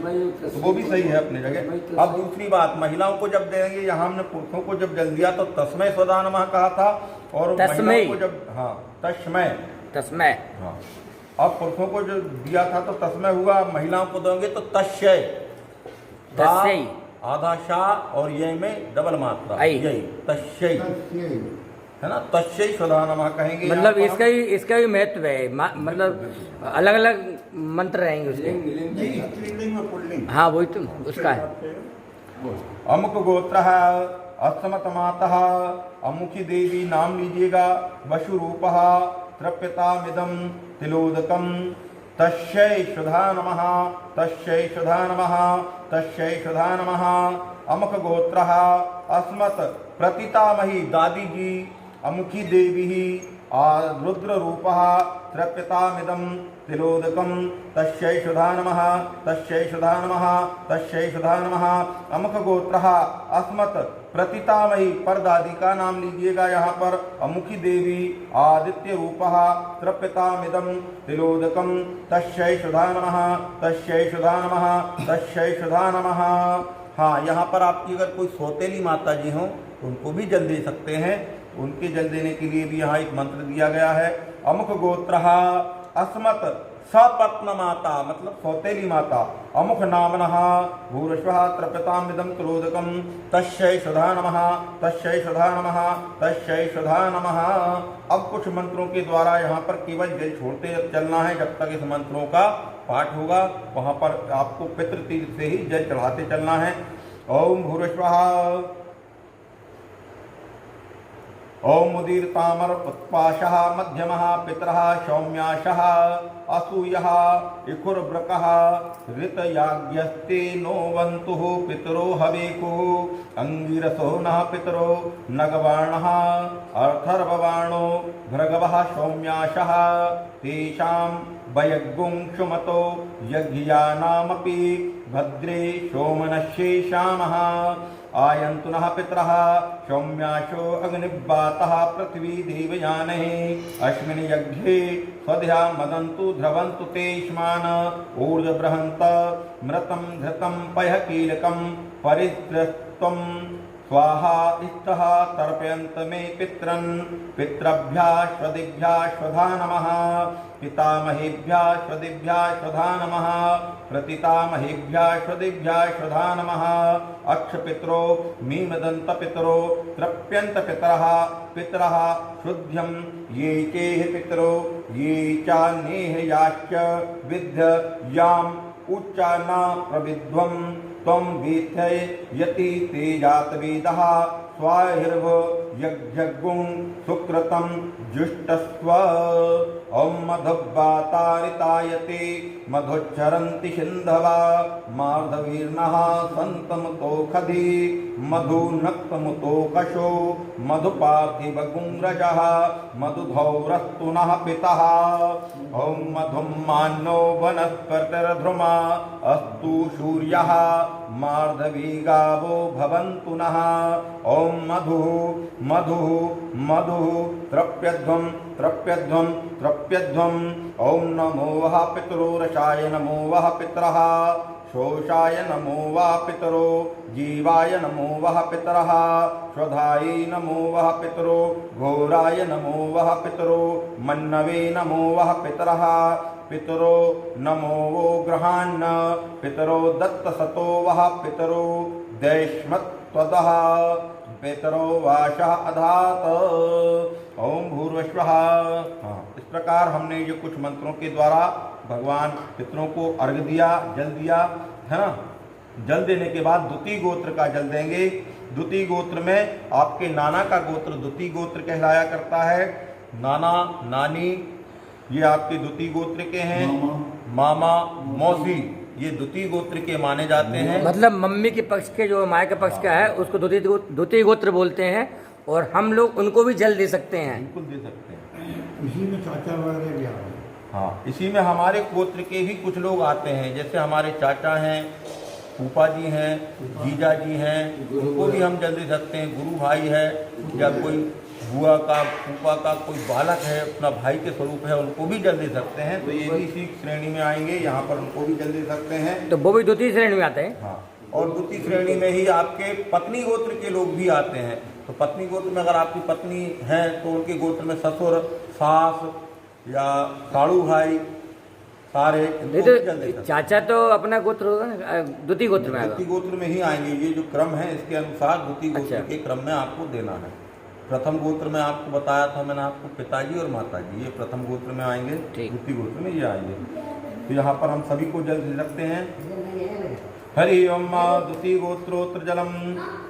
तो वो भी सही है अपनी जगह। अब दूसरी बात, महिलाओं को जब देंगे, यहाँ हमने पुरुषों को जब जल दिया तो तस्मै स्वधा नमः कहा था, और महिलाओं को जब, हाँ, तस्मै, तस्मै, हाँ, अब पुरुषों को जो दिया था तो तस्मै हुआ, महिलाओं को दोगे तो तस्यै, तस्यै, आधा शाह और ये में डबल मात्रा, यही तस्यै, है ना। तस्यै स्वधा नमः कहेंगे। मतलब इसका भी महत्व है, मतलब अलग अलग मंत्र रहेंगे उसके। हाँ, वही तो उसका है। अमुक गोत्र अस्मत् मातः अमुखी देवी नाम लीजिएगा। वसुरूपः त्रप्यतामिदं तिलोदकं तस्यै स्वधा नमः, तस्यै स्वधा नमः, तस्यै स्वधा नमः। अमुक गोत्रः अस्मत् प्रतितामही दादी जी अमुखी देवी रुद्र रूपः त्रप्यतामिदं तिलोदकं तस्यै स्वधा नमः, तस्यै स्वधा नमः, तस्यै स्वधा नमः। अमुक गोत्रः अस्मत् प्रतितामही परदादी का नाम लीजिएगा यहाँ पर। अमुखी देवी आदित्य रूपः त्रप्यतामिदं तिलोदकं तस्यै स्वधा नमः, तस्यै स्वधा नमः, तस्यै स्वधा नमः। हाँ, यहाँ पर आपकी अगर कोई सौतेली माता जी हों तो उनको भी जल दे सकते हैं। उनके जल देने के लिए भी यहाँ एक मंत्र दिया गया है। अमुक गोत्रः अस्मत् सपत्न माता मतलब सौतेली माता। अमुक नामनः भूर्वश्वः त्रप्यतामिदं तिलोदकं तस्यै स्वधा नमः, तस्यै स्वधा नमः, तस्यै स्वधा नमः। अब कुछ मंत्रों के द्वारा यहाँ पर केवल जल छोड़ते चलना है। जब तक इस मंत्रों का पाठ होगा वहाँ पर आपको पितृतीर्थ से ही जल चढ़ाते चलना है। ओम भूर्वश्वः ओम उदीरतामर उत्पाशः मध्यमः पितरः सौम्याशः असूयः इकुर्ब्रकः ऋतयाज्ञस्ते नो वन्तुः पितरो हवेकुः अंगिरसो नः पितरो नगवाणः अर्थर्ववाणो भृगवः सौम्याशः तेषां वयगुंक्षुमतो यज्ञयानामपि भद्रे सोमनस्ये श्यामः आयन्तु नः पितरः सौम्याशो अग्निव्वातः पृथ्वी देवयानः अस्मिन् यज्ञे स्वधा मदन्तु ध्रुवन्तु ते इष्मान् ऊर्ध्वबृहन्त मृतं घृतं पयःकीलकं परिस्रस्त्वं स्वाहा इष्टः तर्पयन्त मे पितरन् पितृभ्यः स्वदिभ्यः स्वधा नमः पितामहेभ्यः स्वदिभ्यः स्वधा नमः प्रतितामहेभ्यः स्वदिभ्यः स्वधा नमः अक्षपितरो मीमदन्तपितरो तृप्यन्त पितरः पितरः शुद्ध्यं ये चेह पितरो ये चान्येह याश्च विद्य याम् उच्चा न प्रविध्वं त्वं वीथ्य यति ते जातवेदः स्वाहिर्व यज्ञगुं सुकृतं जुष्टस्व ॐ मधुवातारितायते मधुच्चरन्ति सिन्धवा मार्धवीर्णः सन्तमुतोखधि मधुनक्तमुतोकशो मधुपार्थिवगुंरजः मधुधौरस्तु नः पितः ॐ मधुं मान्यो वनस्पतिर्ध्रुमा अस्तु सूर्यः मार्धवी गावो भवन्तु नः ॐ मधुः मधुः मधुः तृप्यध्वं तृप्यध्वं तृप्यध्वं ॐ नमो वः पितरो रसाय नमो वः पितरः शोषाय नमो वः पितरो जीवाय नमो वः पितरः स्वधायै नमो वः पितरो घोराय नमो वः पितरो मन्नवे नमो वः पितरः पितरो नमो वो गृहान्न पितरो दत्तसतो वः पितरो दैष्मत्वदः पितरो वाशः अधात ओम भूर्भुवः। इस प्रकार हमने ये कुछ मंत्रों के द्वारा भगवान पितरों को अर्घ दिया, जल दिया, है ना। जल देने के बाद द्वितीय गोत्र का जल देंगे। द्वितीय गोत्र में आपके नाना का गोत्र द्वितीय गोत्र कहलाया करता है। नाना नानी ये आपके द्वितीय गोत्र के हैं। मामा मौसी ये द्वितीय गोत्र के माने जाते हैं। मतलब मम्मी के पक्ष के जो माँ के पक्ष का है उसको द्वितीय गोत्र बोलते हैं। और हम लोग उनको भी जल दे सकते हैं। बिल्कुल दे सकते हैं। इसी में चाचा वगैरह भी आ रहे हैं। हाँ, इसी में हमारे गोत्र के भी कुछ लोग आते हैं। जैसे हमारे चाचा हैं, फूफा जी हैं, जीजा जी हैं, उनको भी हम जल दे सकते हैं। गुरु भाई है या कोई बुआ का फूफा का कोई बालक है, अपना भाई के स्वरूप है, उनको भी जल दे सकते हैं। तो ये भी इसी श्रेणी में आएंगे। यहाँ पर उनको भी जल दे सकते हैं। तो वो भी द्वितीय श्रेणी में आते हैं। हाँ, और द्वितीय श्रेणी में ही आपके पत्नी गोत्र के लोग भी आते हैं। तो पत्नी गोत्र में अगर आपकी पत्नी है तो उनके गोत्र में ससुर, सास या साड़ू भाई सारे नहीं तो चाचा तो अपना गोत्र होगा ना, द्वितीय गोत्र में आएगा। द्वितीय गोत्र में ही आएंगे। ये जो क्रम है इसके अनुसार द्वितीय गोत्र के क्रम में आपको देना है। प्रथम गोत्र में आपको बताया था मैंने आपको पिताजी और माताजी, ये प्रथम गोत्र में आएंगे। द्वितीय गोत्र में ये आएंगे। तो यहाँ पर हम सभी को जल दे सकते हैं। हरि ओम द्वितीय गोत्रोत्र जलम।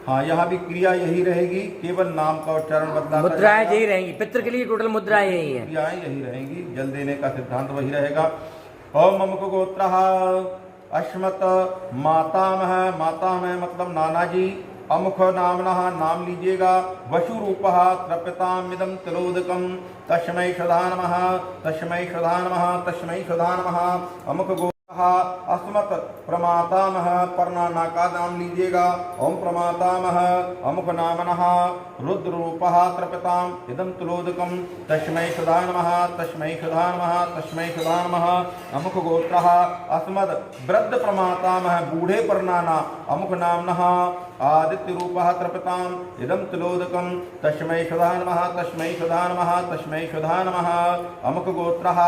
हाँ, यहाँ भी क्रिया यही रहेगी, केवल नाम का उच्चारण बदला। मुद्राएं यही रहेंगी पितृ के लिए, टोटल मुद्राएं यही है, क्रियाएं यही रहेंगी। जल देने का सिद्धांत वही रहेगा। ओम अमुक गोत्रः अश्मत मातामह। मातामह मतलब नाना जी। अमुख नामनः नाम लीजिएगा। वशुरूपः तृप्यतामिदं तिलोदकं तस्मै सदा नमः तस्मै सदा नमः तस्मै सदा नमः। अमुक अस्मत् प्रमातामह। परनाना का नाम लीजिएगा। ओम प्रमातामह अमुक नामनः रुद्ररूपः तृप्यताम् इदं तुलोदकं तस्मै सदा नमः तस्मै सदा नमः तस्मै सदा नमः। अमुक गोत्रः अस्मद् वृद्ध प्रमातामह बूढ़े परनाना अमुक नामनः आदित्य रूपः तृप्यताम् इदं तुलोदकं तस्मै सदा नमः तस्मै सदा नमः तस्मै सदा नमः। अमुक गोत्रः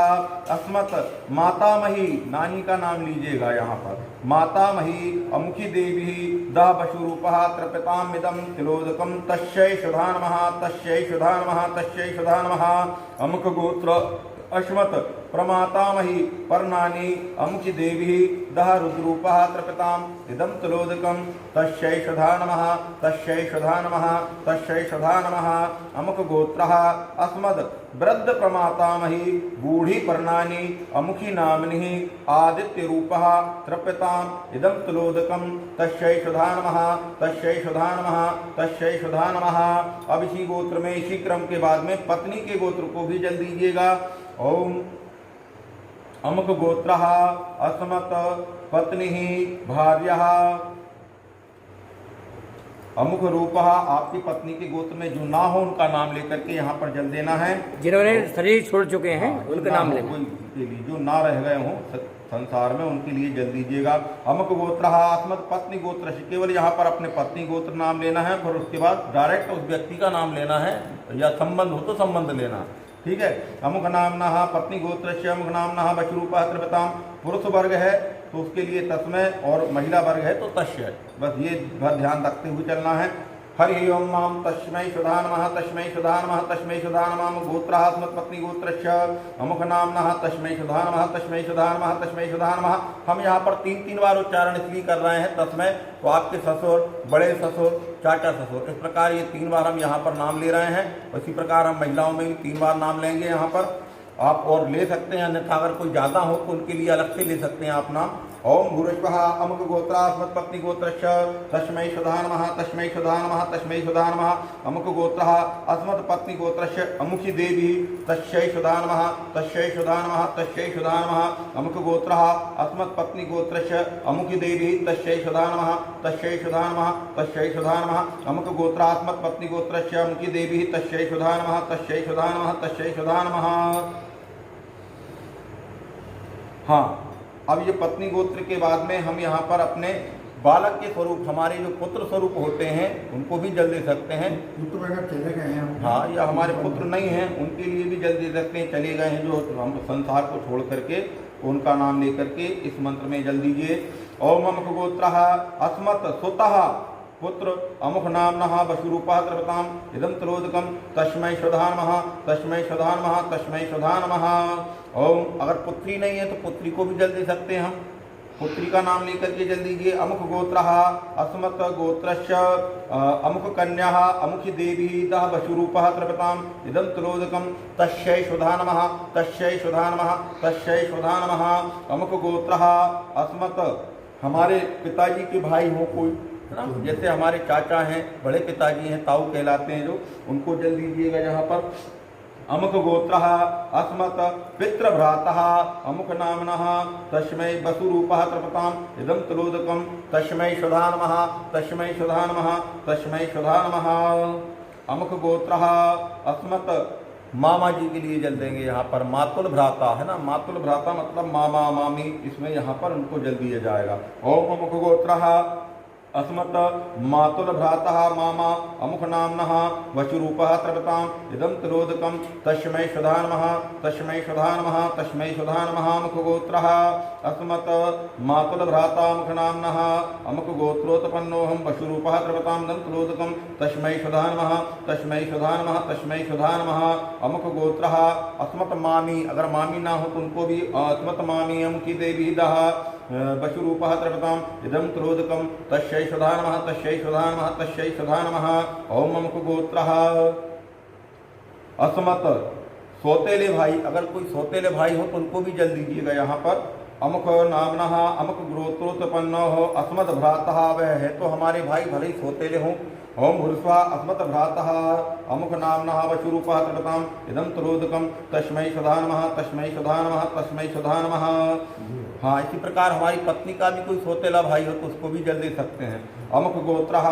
अस्मत् मातामही नानी का नाम लीजिएगा। यहाँ पर मातामही अमुखी देवी दा वशुरूपः तृप्यताम् इदं तिलोदकं तस्यै सदा नमः तस्यै सदा नमः तस्यै सदा नमः। अमुक गोत्र अश्मत प्रमातामही परनानी अमुखी देवी दह रुद्रूपः तृप्यताम् इदं तिलोदकं तस्यै सदा नमः तस्यै सदा नमः तस्यै सदा नमः। अमुक गोत्रः अस्मद् वृद्ध प्रमातामही बूढ़ी परनानी अमुखी नाम्नि आदित्य रूपः तृप्यताम् इदं तिलोदकं तस्यै सदा नमः तस्यै सदा नमः तस्यै सदा नमः। अब इसी गोत्र में इसी क्रम के बाद में पत्नी के गोत्र को भी जल दीजिएगा। ओम अमुक गोत्रः अस्मत् पत्नी भार्यः अमुक रूपः, आपकी पत्नी के गोत्र में जो ना हो उनका नाम लेकर के यहाँ पर जल देना है। जिन्होंने शरीर छोड़ चुके हैं उनका नाम ना हो, लेना। कोई के लिए जो ना रह गए हों संसार में उनके लिए जल दीजिएगा। अमुक गोत्रः अस्मत् पत्नी गोत्र, केवल यहाँ पर अपने पत्नी गोत्र नाम लेना है, फिर उसके बाद डायरेक्ट उस व्यक्ति का नाम लेना है, या संबंध हो तो संबंध लेना, ठीक है। अमुक नामनः पत्नी गोत्रस्य अमुक नामनः वशुरूपः त्रिपताम, पुरुष वर्ग है तो उसके लिए तस्मै, और महिला वर्ग है तो तस्य, बस ये ध्यान रखते हुए चलना है। हरि ओम माम तस्मै सुधा नमः तस्मै सुधा नमः तस्मै सुधा नमः गोत्रः अस्मत् पत्नी गोत्रस्य अमुक नामनः तस्मै सुधा नमः तस्मै सुधा नमः तस्मै सुधा नमः। हम यहाँ पर 3-3 बार उच्चारण इसलिए कर रहे हैं तस्मै, तो आपके ससुर, बड़े ससुर, चाचा ससुर, इस प्रकार ये 3 बार हम यहाँ पर नाम ले रहे हैं। इसी प्रकार हम महिलाओं में भी 3 बार नाम लेंगे यहाँ पर, आप और ले सकते हैं, अन्यथा अगर कोई ज़्यादा हो तो उनके लिए अलग से ले सकते हैं आप नाम। ओम भूरिश्वः अमुक गोत्रास्मत् पत्नी गोत्रस्य तस्मै सुधा नमः तस्मै सुधा नमः तस्मै सुधा नमः। अमुक गोत्रः अस्मत् पत्नी गोत्रस्य अमुखी देवी तस्यै सुधा नमः तस्यै सुधा नमः तस्यै सुधा नमः। अमुक गोत्रः अस्मत् पत्नी गोत्रस्य अमुखी देवी तस्यै सुधा नमः तस्यै सुधा नमः तस्यै सुधा नमः। अमुक गोत्रः अस्मत् पत्नी गोत्रस्य अमुखी देवी तस्यै सुधा नमः तस्यै सुधा नमः तस्यै सुधा नमः। हाँ, अब ये पत्नी गोत्र के बाद में हम यहाँ पर अपने बालक के स्वरूप, हमारे जो पुत्र स्वरूप होते हैं उनको भी जल दे सकते हैं। पुत्र अगर चले गए हैं, हाँ, या हमारे पुत्र नहीं हैं उनके लिए भी जल दे सकते हैं, चले गए हैं जो हम संसार को छोड़ करके, उनका नाम लेकर के इस मंत्र में जल दीजिए। ओम अमुक गोत्रः अस्मत् सुतः पुत्र अमुक नामनः वशुरूपः त्रिपताम इदं त्रोदकम तस्मै सुधा नमः तस्मै सुधा नमः तस्मै सुधा नमः। ओम, अगर पुत्री नहीं है तो पुत्री को भी जल दे सकते हैं हम, पुत्री का नाम लेकर के जल दीजिए। अमुक गोत्रः अस्मत् गोत्रस्य अमुक कन्याः अमुखी देवी दः वशुरूपः त्रिपताम इदं त्रोदकम तस्यै सुधा नमः तस्यै सुधा नमः तस्यै सुधा नमः। अमुक गोत्रः अस्मत्, हमारे पिताजी के भाई हो कोई, है ना, जैसे हमारे चाचा हैं, बड़े पिताजी हैं, ताऊ कहलाते हैं जो, उनको जल दीजिएगा यहाँ पर। अमुक गोत्रः अस्मत् पितृभ्रातः अमुक नामनः तस्मै वसुरूपः त्रिपताम इदं त्रोदकम तस्मै सुधा नमः तस्मै सुधा नमः तस्मै सुधा नमः। अमुक गोत्रः अस्मत्, मामा जी के लिए जल देंगे यहाँ पर, मातुल भ्राता है ना, मातुल भ्राता मतलब मामा मामी, इसमें यहाँ पर उनको जल दिया जाएगा। ओम अमुक गोत्रः अस्मत् मातुल भ्रातः मामा अमुक नामनः वशुरूपः त्रिपताम इदं त्रोदकम तस्मै सुधा नमः तस्मै सुधा नमः तस्मै सुधा नमः। अमुक गोत्रः अस्मत् मातुल भ्राता अमुक नामनः अमुक गोत्रोत्पन्नोऽहं वशुरूपः त्रिपताम इदं त्रोदकम तस्मै सुधा नमः तस्मै सुधा नमः तस्मै सुधा नमः। अमुक गोत्रः अस्मत् मामी, अगर मामी ना हो तो उनको भी अस्मत् मामी अमुकी देवी दः वशुरूपः त्रिपताम इदं त्रोदकम तस्यै सुधा नमः तस्यै सुधा नमः तस्यै सुधा नमः। ओम अमुक गोत्रः अस्मत् सौतेले भाई, अगर कोई सौतेले भाई हो तो उनको भी जल दीजिएगा यहाँ पर। अमुक नामनः अमुक गोत्रोत्पन्नः अस्मत् भ्रातः, वह है तो हमारे भाई भले ही सौतेले हों। ओम भूर्स्वा अस्मत् भ्रातः अमुक नामनः वशुरूपः त्रिपताम इदं त्रोदकम तस्मै सुधा नमः तस्मै सुधा नमः तस्मै सुधा नमः। हाँ, इसी प्रकार हमारी पत्नी का भी कोई सौतेला भाई हो तो उसको भी जल दे सकते हैं। अमुक गोत्रः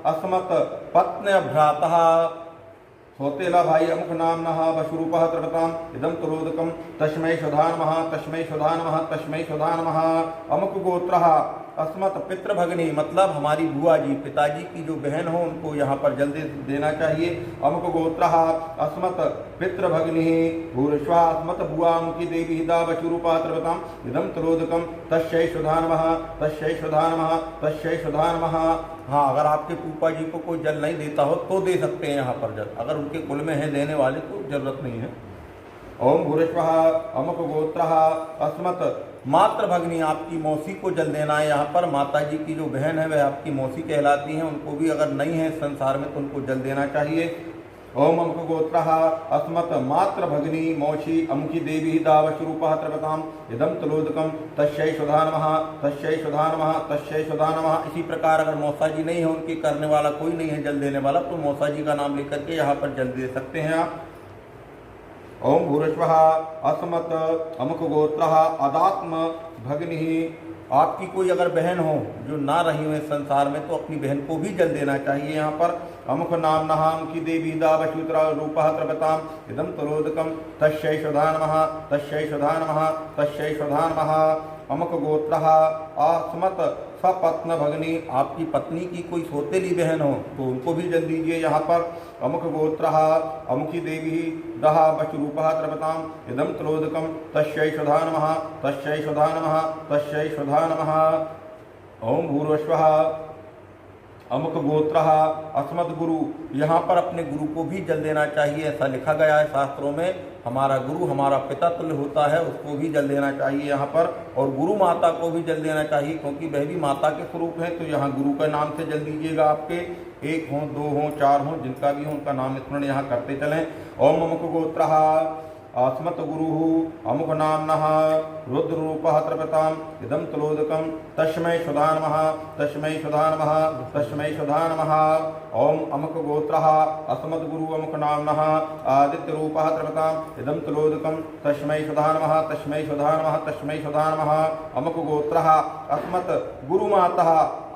अस्मत् पत्न्य भ्रातः, सौतेला भाई अमुक नामनः वशुरूपः त्रिपताम इदं त्रोदकम तस्मै सुधा नमः तस्मै सुधा नमः तस्मै सुधा नमः। अमुक गोत्रः अस्मत् पितृभगिनी, मतलब हमारी बुआ जी, पिताजी की जो बहन हो उनको यहाँ पर जल देना चाहिए। अमुक गोत्रः अस्मत् पितृभगिनी भूरिश्वा अस्मत् बुआ अमुकी देवी दा वशुरूपः त्रिपताम इदं त्रोदकम तस्यै सुधा नमः तस्यै सुधा नमः तस्यै सुधा नमः। हाँ, अगर आपके फूफा जी को कोई जल नहीं देता हो तो दे सकते हैं यहाँ पर जल, अगर उनके कुल में है देने वाले तो जरूरत नहीं है। ओम भूरिश्वः अमुक गोत्रः अस्मत् मात्र भगिनी, आपकी मौसी को जल देना है यहाँ पर, माता जी की जो बहन है वह आपकी मौसी कहलाती हैं, उनको भी अगर नहीं है संसार में तो उनको जल देना चाहिए। ओम अमुक गोत्रः अस्मत् मात्र भगिनी मौसी अमुकी देवी दा वशुरूपः त्रिपताम इदं त्रोदकम तस्यै सुधा नमः तस्यै सुधा नमः तस्यै सुधा नमः। इसी प्रकार अगर मौसा जी नहीं है, उनकी करने वाला कोई नहीं है जल देने वाला, तो मौसा जी का नाम लेकर के यहाँ पर जल दे सकते हैं आप। ओम भूरश्वः अस्मत् अमुक गोत्रः अदात्म भगिनी। आपकी कोई अगर बहन हो जो ना रही हो इस संसार में तो अपनी बहन को भी जल देना चाहिए। यहाँ पर अमुक नाम नहाम की देवी दा वशुत्रा रूपः त्रपताम इदम तरोदकम तस्यै स्वधा नमः तस्यै स्वधा नमः तस्यै स्वधा नमः। अमुक गोत्रः अस्मत् सपत्न भगिनी। आपकी पत्नी की कोई सौतेली बहन हो तो उनको भी जल दीजिए। यहाँ पर अमुक गोत्रः अमुकी देवी दह वशुरूपः त्रपताम इदम त्रोदकम तस्यै स्वधा नमः तस्यै स्वधा नमः तस्यै स्वधा नमः। ओम भूर्भुवः अमुक गोत्रः अस्मत् गुरु। यहाँ पर अपने गुरु को भी जल देना चाहिए, ऐसा लिखा गया है शास्त्रों में। हमारा गुरु हमारा पिता तुल्य होता है, उसको भी जल देना चाहिए यहाँ पर। और गुरु माता को भी जल देना चाहिए क्योंकि वह भी माता के स्वरूप है। तो यहाँ गुरु का नाम से जल दीजिएगा। आपके एक हों, दो हों, चार हों, जिनका भी हो उनका नाम स्मरण यहाँ करते चलें। ओम अमुक गोत्रः अस्मत् गुरुः अमुक नाम्नः रुद्ररूपः त्रपताम इदं तलोदकं तस्मै स्वधा नमः तस्मै स्वधा नमः तस्मै स्वधा नमः। ओम अमुक गोत्रः अस्मत् गुरु अमुक नाम्नः आदित्यरूपः त्रपताम इदं तलोदकं तस्मै स्वधा नमः तस्मै स्वधा नमः तस्मै स्वधा नमः। अमुक गोत्रः अस्मत् गुरुमातः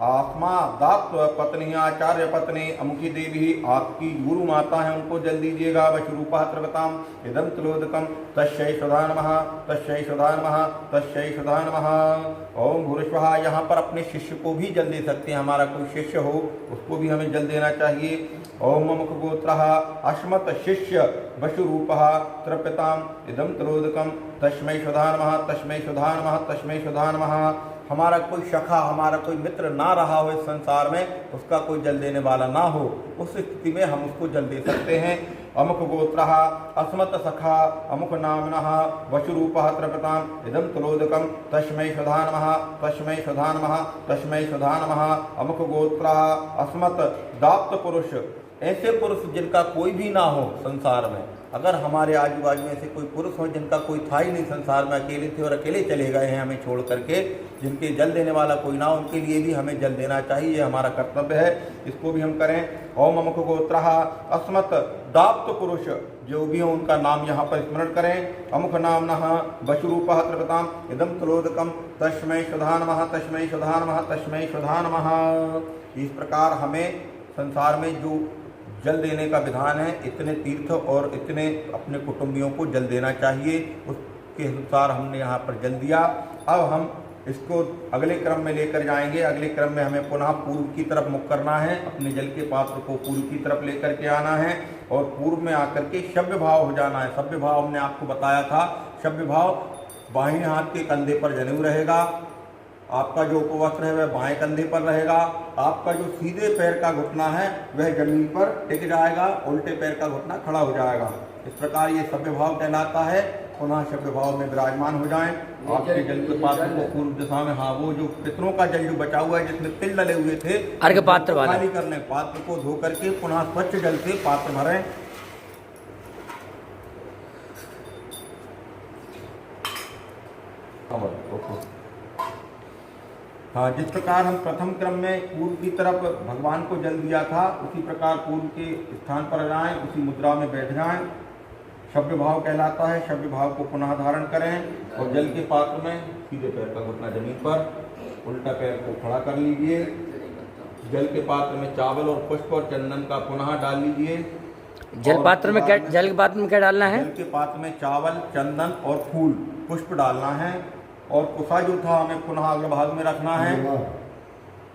आत्मा दात्व पत्नी आचार्य पत्नी अमुकी देवी। आपकी गुरु माता है, उनको जल दीजिएगा। वशुरूपः त्रपताम इदं तलोदकं तस्यै स्वधा नमः तस्यै स्वधा नमः तस्यै स्वधा नमः। ओम भूर्भुवः। यहाँ पर अपने शिष्य को भी जल दे सकते हैं। हमारा कोई शिष्य हो उसको भी हमें जल देना चाहिए। ओम अमुक गोत्रः अस्मत् शिष्य वशुरूपः त्रपताम इदं तलोदकं तस्मै स्वधा नमः तस्मै स्वधा नमः तस्मै स्वधा नमः। हमारा कोई सखा हमारा कोई मित्र ना रहा हो इस संसार में, उसका कोई जल देने वाला ना हो, उस स्थिति में हम उसको जल दे सकते हैं। अमुक गोत्रः अस्मत् सखा अमुक नाम्नः वशुरूपः त्रपताम इदं तलोदकं तस्मै स्वधा नमः तस्मै स्वधा नमः तस्मै स्वधा नमः। अमुक गोत्रः अस्मत् दाप्त पुरुष। ऐसे पुरुष जिनका कोई भी ना हो संसार में, अगर हमारे आजू बाजू में ऐसे कोई पुरुष हो जिनका कोई था ही नहीं संसार में, अकेले थे और अकेले चले गए हैं हमें छोड़ करके, जिनके जल देने वाला कोई ना हो, उनके लिए भी हमें जल देना चाहिए। ये हमारा कर्तव्य है, इसको भी हम करें। ओम अमुक गोत्रः अस्मत् दाप्त पुरुष। जो भी हो उनका नाम यहाँ पर स्मरण करें। अमुक नाम्नः वशुरूपः त्रपताम इदं तलोदकं तस्मै स्वधा नमः तस्मै स्वधा नमः तस्मै स्वधा नमः। इस प्रकार हमें संसार में जो जल देने का विधान है, इतने तीर्थ और इतने अपने कुटुंबियों को जल देना चाहिए, उसके अनुसार हमने यहाँ पर जल दिया। अब हम इसको अगले क्रम में लेकर जाएंगे। अगले क्रम में हमें पुनः पूर्व की तरफ मुख करना है, अपने जल के पात्र को पूर्व की तरफ लेकर के आना है और पूर्व में आकर के सभ्य भाव हो जाना है। सभ्य भाव हमने आपको बताया था। सभ्य भाव बाएं हाथ के कंधे पर जनेऊ रहेगा, आपका जो उपवस्त्र है वह बाएं कंधे पर रहेगा, आपका जो सीधे पैर का घुटना है वह जमीन पर टिक जाएगा, उल्टे पैर का घुटना खड़ा हो जाएगा। इस प्रकार ये सभ्य भाव कहलाता है। पुनः सभ्य भाव में विराजमान हो जाएं। आपके जल के पात्र को पूर्व दिशा में, हाँ, वो जो पितरों का जल जो बचा हुआ है जिसमें तिल डले हुए थे, अर्घ पात्र वाला खाली कर लें। पात्र को धो करके पुनः स्वच्छ जल से पात्र भरें। हाँ, जिस प्रकार हम प्रथम क्रम में पूर्व की तरफ भगवान को जल दिया था, उसी प्रकार पूर्व के स्थान पर जाएं, उसी मुद्रा में बैठ जाएं। सभ्य भाव कहलाता है। सभ्य भाव को पुनः धारण करें और जल के पात्र में सीधे पैर का घुटना जमीन पर, उल्टा पैर को खड़ा कर लीजिए। जल के पात्र में चावल और पुष्प और चंदन का पुनः डाल लीजिए। जल के पात्र में क्या डालना है? जल के पात्र में चावल, चंदन और फूल, पुष्प डालना है। और कुसा जो था हमें पुनः अग्रभाग में रखना है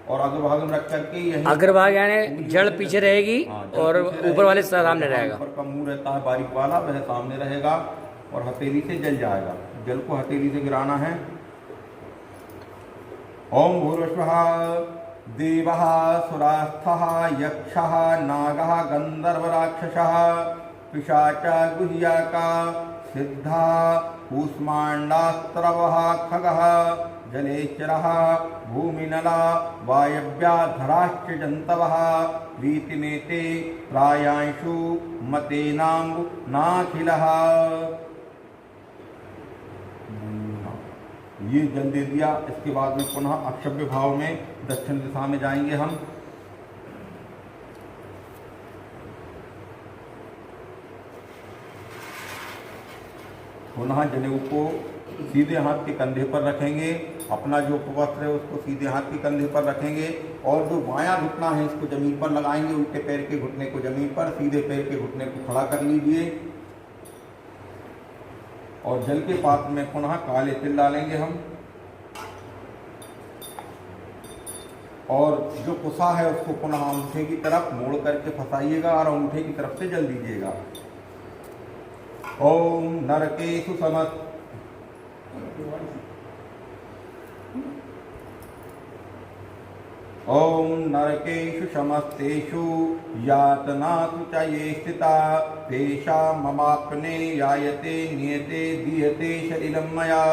और अग्रभाग में रख करके यही अग्रभाग यानी जड़ पीछे रहेगी और ऊपर वाले सामने रहेगा। ऊपर का मुंह रहता है बारीक वाला, वह सामने रहेगा और हथेली से जल जाएगा। जल को हथेली से गिराना है। ओम भूर्भुवः देवः सुरास्थः यक्षः नागः गंधर्वराक्षसः पिशाचा गुह्यका सिद्धा कूष्मांडास्त्रवः खगः जलेश्चरः भूमिनला वायव्याधराश्च जन्तवः रीतिमेते प्रायांशु मतेनाम्बु नाखिलः। ये जल दे दिया। इसके बाद में पुनः अक्षभ्य भाव में दक्षिण दिशा में जाएंगे हम। पुनः जनेऊ को सीधे हाथ के कंधे पर रखेंगे, अपना जो उपवस्त्र है उसको सीधे हाथ के कंधे पर रखेंगे और जो बायां घुटना है इसको जमीन पर लगाएंगे, उल्टे पैर के घुटने को जमीन पर, सीधे पैर के घुटने को खड़ा कर लीजिए और जल के पात्र में पुनः काले तिल डालेंगे हम और जो कुसा है उसको पुनः अंगूठे की तरफ मोड़ करके फंसाइएगा और अंगूठे की तरफ से जल दीजिएगा। ओम नरकेषु समस्त ओम नरकेषु समस्तेषु यातनासु च ये स्थिता तेषां ममापने यायते नियते दीयते शरीरं मया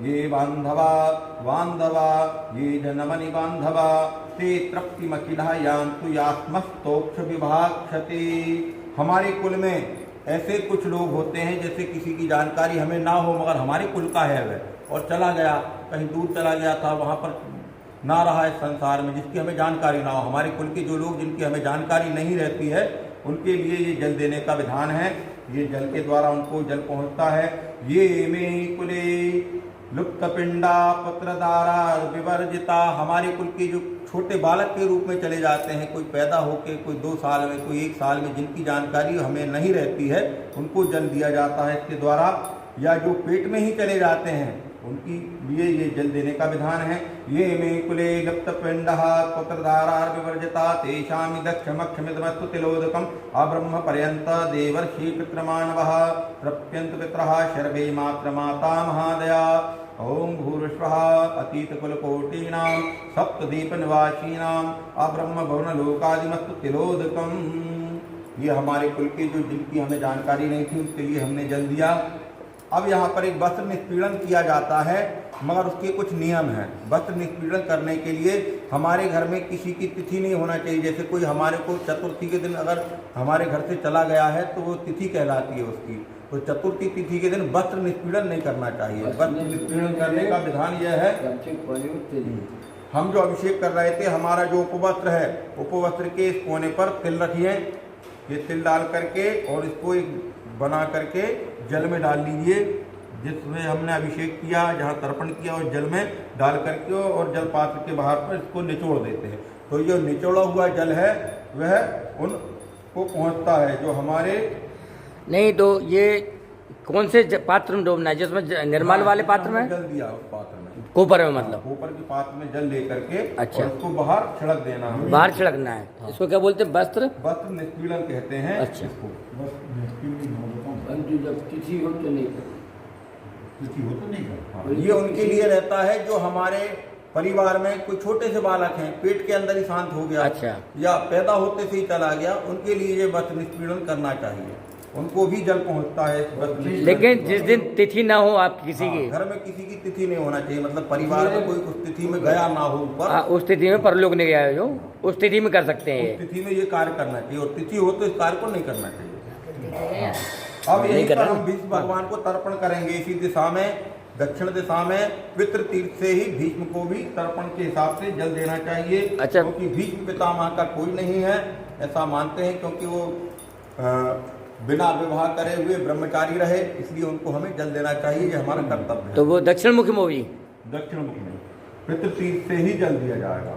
ये बांधवा ये जनमनि बांधवा ते तृप्तिमखिलः यान्तु यास्मस्तोक्ष विभाक्षते। हमारे कुल में ऐसे कुछ लोग होते हैं जैसे किसी की जानकारी हमें ना हो मगर हमारे कुल का है वह और चला गया, कहीं दूर चला गया था, वहाँ पर ना रहा है संसार में, जिसकी हमें जानकारी ना हो। हमारे कुल के जो लोग जिनकी हमें जानकारी नहीं रहती है उनके लिए ये जल देने का विधान है। ये जल के द्वारा उनको जल पहुँचता है। ये में कुले लुप्त पिंडा पुत्रदारा विवर्जिता, हमारे कुल के जो छोटे बालक के रूप में चले जाते हैं, कोई पैदा होकर कोई 2 साल में, कोई 1 साल में, जिनकी जानकारी हमें नहीं रहती है उनको जल दिया जाता है इसके द्वारा। या जो पेट में ही चले जाते हैं उनकी लिए ये जल देने का विधान है। ये में कुले लुप्त पिंडः पुत्रदारा विवर्जिता तेषामि दक्षमक्षमिदमस्तु तिलोदकम् अब्रह्म पर्यन्त देवर्षि पितृमानवः तृप्यन्त पितरः शर्वे मातृमाता महादया। ओम भूर्श्वः अतीतकुलकोटीनां सप्तद्वीपनिवासीनाम् अब्रह्म भुवनलोकादिमस्तु तिलोदकम्। ये हमारे कुल के जो जिनकी हमें जानकारी नहीं थी उसके लिए हमने जल दिया। अब यहाँ पर एक वस्त्र निष्पीड़न किया जाता है मगर उसके कुछ नियम हैं। वस्त्र निष्पीड़न करने के लिए हमारे घर में किसी की तिथि नहीं होना चाहिए। जैसे कोई हमारे को चतुर्थी के दिन अगर हमारे घर से चला गया है तो वो तिथि कहलाती है उसकी, तो चतुर्थी तिथि के दिन वस्त्र निष्पीड़न नहीं करना चाहिए। वस्त्र निष्पीड़न करने का विधान यह है, हम जो अभिषेक कर रहे थे हमारा जो उपवस्त्र है, उपवस्त्र के इस कोने पर तिल रखिए, ये तिल डाल करके और इसको एक बना करके जल में डाल लीजिए जिसमें हमने अभिषेक किया, जहाँ तर्पण किया और जल में डाल करके और जल पात्र के बाहर पर इसको निचोड़ देते हैं। तो जो निचोड़ा हुआ जल है वह उनको पहुँचता है जो हमारे नहीं। तो ये कौन से पात्र में डूबना है? जिसमें निर्मल वाले पात्र में जल दिया, उस पात्र में कोपर में, मतलब कोपर के पात्र में जल लेकर के अच्छा और उसको बाहर छिड़क देना है। बाहर छिड़कना है। इसको क्या बोलते हैं? वस्त्र वस्त्र निष्पीड़न कहते हैं। अच्छा। इसको जब तिथि हो तो नहीं तिथि हो तो नहीं करता। हाँ, ये उनके लिए रहता है जो हमारे परिवार में कोई छोटे से बालक हैं, पेट के अंदर ही शांत हो गया अच्छा, या पैदा होते से ही चला गया, उनके लिए ये वस्त्र निष्पीड़न करना चाहिए। उनको भी जल पहुंचता है वस्त्र निष्पीड़न। लेकिन जिस दिन तिथि ना हो आप किसी की, घर में किसी की तिथि नहीं होना चाहिए, मतलब परिवार में कोई उस तिथि में गया ना हो ऊपर, उस तिथि में परलोक नहीं गया जो उस तिथि में कर सकते हैं। उस तिथि में ये कार्य करना चाहिए और तिथि हो तो इस कार्य को नहीं करना चाहिए। अब यहीं पर हम भीष्म भगवान को तर्पण करेंगे इसी दिशा में, दक्षिण दिशा में पितृ तीर्थ से ही भीष्म को भी तर्पण के हिसाब से जल देना चाहिए। अच्छा। क्योंकि भीष्म पितामह का कोई नहीं है ऐसा मानते हैं, क्योंकि वो बिना विवाह करे हुए ब्रह्मचारी रहे, इसलिए उनको हमें जल देना चाहिए, ये हमारा कर्तव्य है। तो वो दक्षिण मुखी मोवी दक्षिण मुख में पितृ तीर्थ से ही जल दिया जाएगा।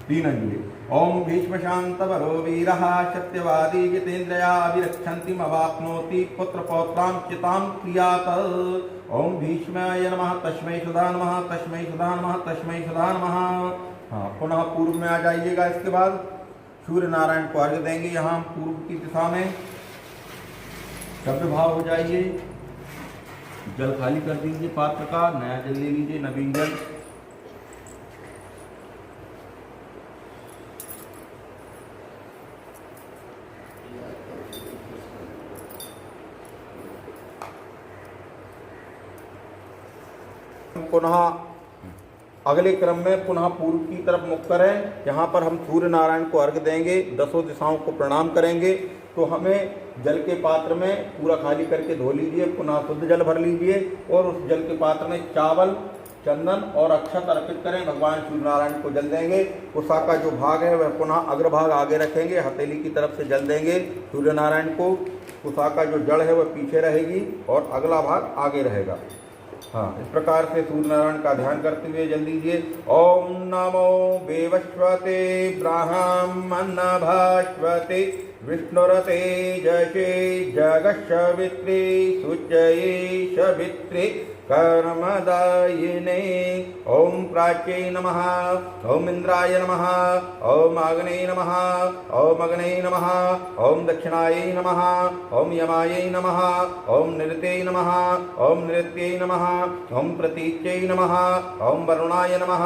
3 अंजलि। ओम भीष्म शांत वरो वीरः सत्यवादी जितेन्द्रिया अभिरक्षन्ति मवाप्नोति पुत्र पौत्रां चितां क्रियात। ओम भीष्माय नमः तस्मै सुधा नमः तस्मै सुधा नमः तस्मै सुधा नमः। हाँ, पुनः पूर्व में आ जाइएगा। इसके बाद सूर्य नारायण को अर्घ्य देंगे। यहाँ पूर्व की दिशा में शब्द भाव हो जाइए, जल खाली कर दीजिए, पात्र का नया जल ले लीजिए, नवीन जल। पुनः अगले क्रम में पुनः पूर्व की तरफ मुख करें। यहाँ पर हम सूर्य नारायण को अर्घ्य देंगे, 10 दिशाओं को प्रणाम करेंगे। तो हमें जल के पात्र में पूरा खाली करके धो लीजिए, पुनः शुद्ध जल भर लीजिए और उस जल के पात्र में चावल, चंदन और अक्षत अर्पित करें। भगवान सूर्य नारायण को जल देंगे। कुशा का जो भाग है वह पुनः अग्रभाग आगे रखेंगे, हथेली की तरफ से जल देंगे सूर्य नारायण को। कुसा का जो जड़ है वह पीछे रहेगी और अगला भाग आगे रहेगा। हाँ, इस प्रकार से सूर्य नारायण का ध्यान करते हुए जल दीजिए। ओम नमो वेवस्वते ब्राह्मणभास्वते विष्णुरते जशे जगश्वित्रे सुचये शवित्रे कर्मदायिने। ओम प्राच्यै नमः, ओम इंद्राय नमः, ओम आग्नेय नमः, ओम अग्नेय नमः, ओम दक्षिणायै नमः, ओम यमायै नमः, ओम निरते नमः, ओम निरत्यै नमः, ओम प्रतीच्यै नमः, ओम वरुणाय नमः,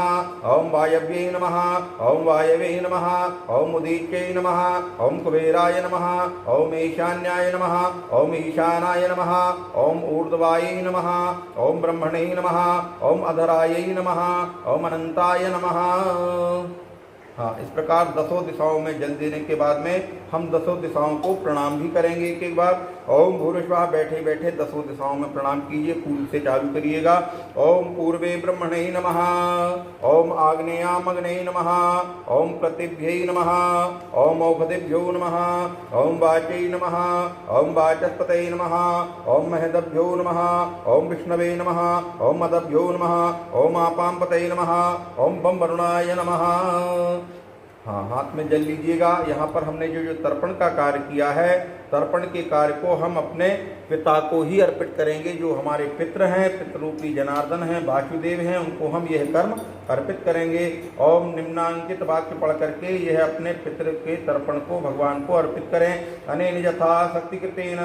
ओम वायव्यै नमः, ओम वायवे नमः, ओम उदीच्यै नमः, ओम कुबेराय नमः, ओम ईशान्याय नमः, ओम ईशानाय नमः, ओम ऊर्ध्वायै नमः, ओम ब्रह्मणे नमः, ओम अधरायै नमः, ओम अनंताय नमः। हाँ, इस प्रकार दसों दिशाओं में जल देने के बाद में हम दसों दिशाओं को प्रणाम भी करेंगे एक एक बार। ओम भूर्भुवः, बैठे बैठे दसों दिशाओं में प्रणाम कीजिए, पूर्व से चालू करिएगा। ओम पूर्वे ब्रह्मणे नमः, ओम आग्नेयामग्ने नमः, ओम प्रतिभ्यै नमः, ओम औषधिभ्यो नमः, ओम वाचै नमः, ओम वाचस्पतये नमः, ओम महदभ्यो नमः, ओम विष्णवे नमः, ओम मदभ्यो नमः, ओम आपाम्पतये नमः, ओम बम वरुणाय नमः। हाँ, हाथ में जल लीजिएगा। यहाँ पर हमने जो तर्पण का कार्य किया है, तर्पण के कार्य को हम अपने पिता को ही अर्पित करेंगे। जो हमारे पितृ हैं, पितृरूपी जनार्दन हैं, वासुदेव हैं, उनको हम यह कर्म अर्पित करेंगे। ओम निम्नांकित वाक्य पढ़ करके यह अपने पितृ के तर्पण को भगवान को अर्पित करें। अनेन यथा शक्ति कृतेन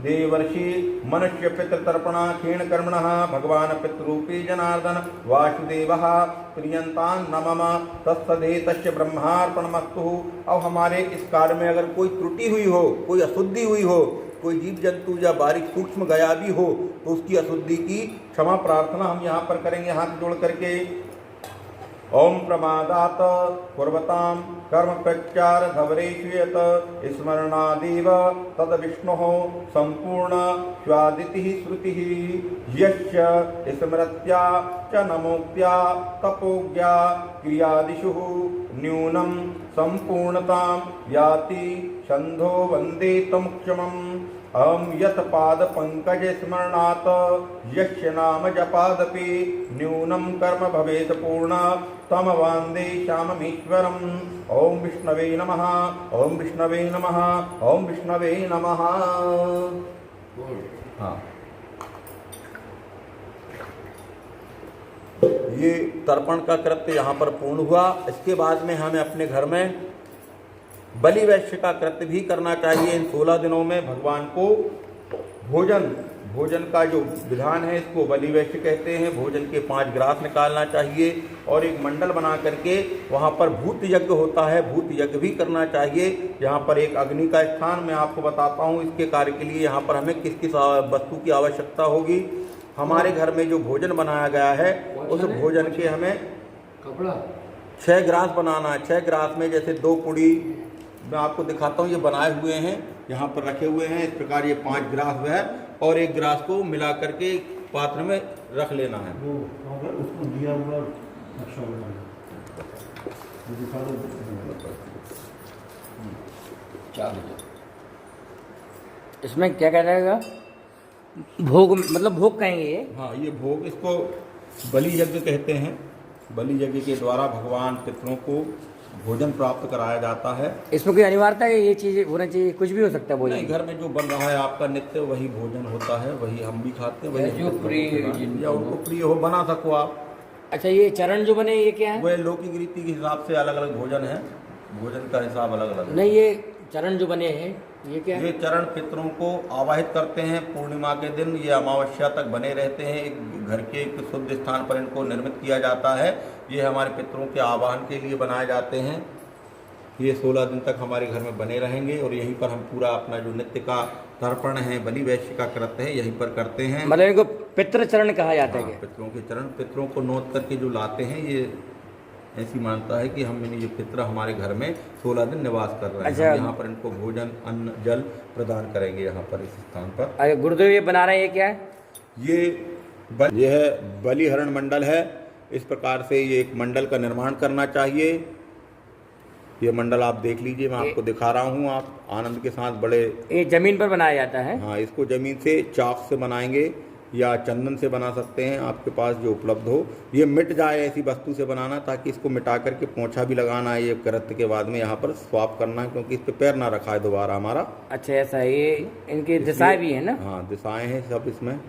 देवर्षि मनुष्य पितृ तर्पणाखीण कर्मणः भगवान पितृरूपी जनार्दन वासुदेवः प्रियंतान नमः तत्सदेतस्य ब्रह्मार्पणमस्तु। अब हमारे इस कार्य में अगर कोई त्रुटि हुई हो, कोई अशुद्धि हुई हो, कोई जीव जंतु या बारीक सूक्ष्म गया भी हो, तो उसकी अशुद्धि की क्षमा प्रार्थना हम यहाँ पर करेंगे हाथ जोड़ करके। ओम प्रमादात पूर्वताम कर्म प्रचार धवरेषु यत स्मरणादेव तद विष्णुः संपूर्ण स्वादितिः श्रुतिः यस्य स्मृत्या च नमोक्त्या तपोज्ञा क्रियादिषु न्यूनं संपूर्णतां याति छंदो वंदे तमुक्षमम्। अहं यत् पाद पंकज स्मरणात् यस्य नाम जपादपि न्यूनं कर्म भवेत् पूर्ण तम वंदे श्याममीश्वरम्। ओम विष्णवे नमः, ओम विष्णवे नमः, ओम विष्णवे नमः। हाँ, ये तर्पण का कृत्य यहाँ पर पूर्ण हुआ। इसके बाद में हमें अपने घर में बलि वैश्य का कृत्य भी करना चाहिए। इन 16 दिनों में भगवान को भोजन का जो विधान है इसको बलि वैश्य कहते हैं। भोजन के 5 ग्रास निकालना चाहिए और एक मंडल बना करके वहाँ पर भूत यज्ञ होता है, भूत यज्ञ भी करना चाहिए। यहाँ पर एक अग्नि का स्थान मैं आपको बताता हूँ। इसके कार्य के लिए यहाँ पर हमें किस किस वस्तु की आवश्यकता होगी। हमारे घर में जो भोजन बनाया गया है उस भोजन के हमें 6 ग्रास बनाना है। 6 ग्रास में जैसे 2 पुड़ी मैं आपको दिखाता हूँ, ये बनाए हुए हैं, यहाँ पर रखे हुए हैं। इस प्रकार ये 5 ग्रास है और 1 ग्रास को मिला करके पात्र में रख लेना है। वो अगर उसको दिया हुआ नक्शा बनाना दिखा दो। इसमें क्या कह रहेगा? भोग मतलब भोग कहेंगे ये? हाँ, ये भोग, इसको बलि यज्ञ कहते हैं। बलि यज्ञ के द्वारा भगवान पितरों को भोजन प्राप्त कराया जाता है। इसमें कोई अनिवार्यता है ये चीज़ होना चाहिए? कुछ भी हो सकता है भोजन? नहीं, घर में जो बन रहा है आपका नित्य वही भोजन होता है, वही हम भी खाते हैं, वही जो प्रिय या उनको प्रिय हो बना सको आप। अच्छा, ये चरण जो बने ये क्या है? वह लौकिक रीति के हिसाब से अलग अलग भोजन है, भोजन का हिसाब अलग अलग है। नहीं, ये चरण जो बने हैं ये क्या है? ये चरण पितरों को आवाहित करते हैं पूर्णिमा के दिन। ये अमावस्या तक बने रहते हैं। एक घर के एक शुद्ध स्थान पर इनको निर्मित किया जाता है। ये हमारे पितरों के आवाहन के लिए बनाए जाते हैं। ये 16 दिन तक हमारे घर में बने रहेंगे और यहीं पर हम पूरा अपना जो नित्य का तर्पण है, बलि वैश्य का कृत्य है, यहीं पर करते हैं। मतलब इनको पितृ चरण कहा जाता है? पितरों के चरण, पितरों को नोत करके जो लाते हैं, ये ऐसी मानता है कि हम ये पितर हमारे घर में 16 दिन निवास कर रहे हैं। अच्छा, यहाँ पर इनको भोजन, अन्न, जल प्रदान करेंगे यहाँ पर इस स्थान पर। अरे गुरुदेव, ये बना रहे हैं, ये क्या है? ये है बलिहरण मंडल है। इस प्रकार से ये एक मंडल का निर्माण करना चाहिए। ये मंडल आप देख लीजिए, मैं आपको दिखा रहा हूँ, आप आनंद के साथ बड़े। ये जमीन पर बनाया जाता है? हाँ, इसको जमीन से चाक से बनाएंगे या चंदन से बना सकते हैं, आपके पास जो उपलब्ध हो। ये मिट जाए ऐसी वस्तु से बनाना, ताकि इसको मिटा करके पोंछा भी लगाना है, ये कृत्य के बाद में यहाँ पर स्वाप करना है, क्योंकि इस पे पैर ना रखा है दोबारा हमारा। अच्छा, ऐसा है। ये इनकी दिशाएं भी है ना? हाँ, दिशाएं हैं सब इसमें।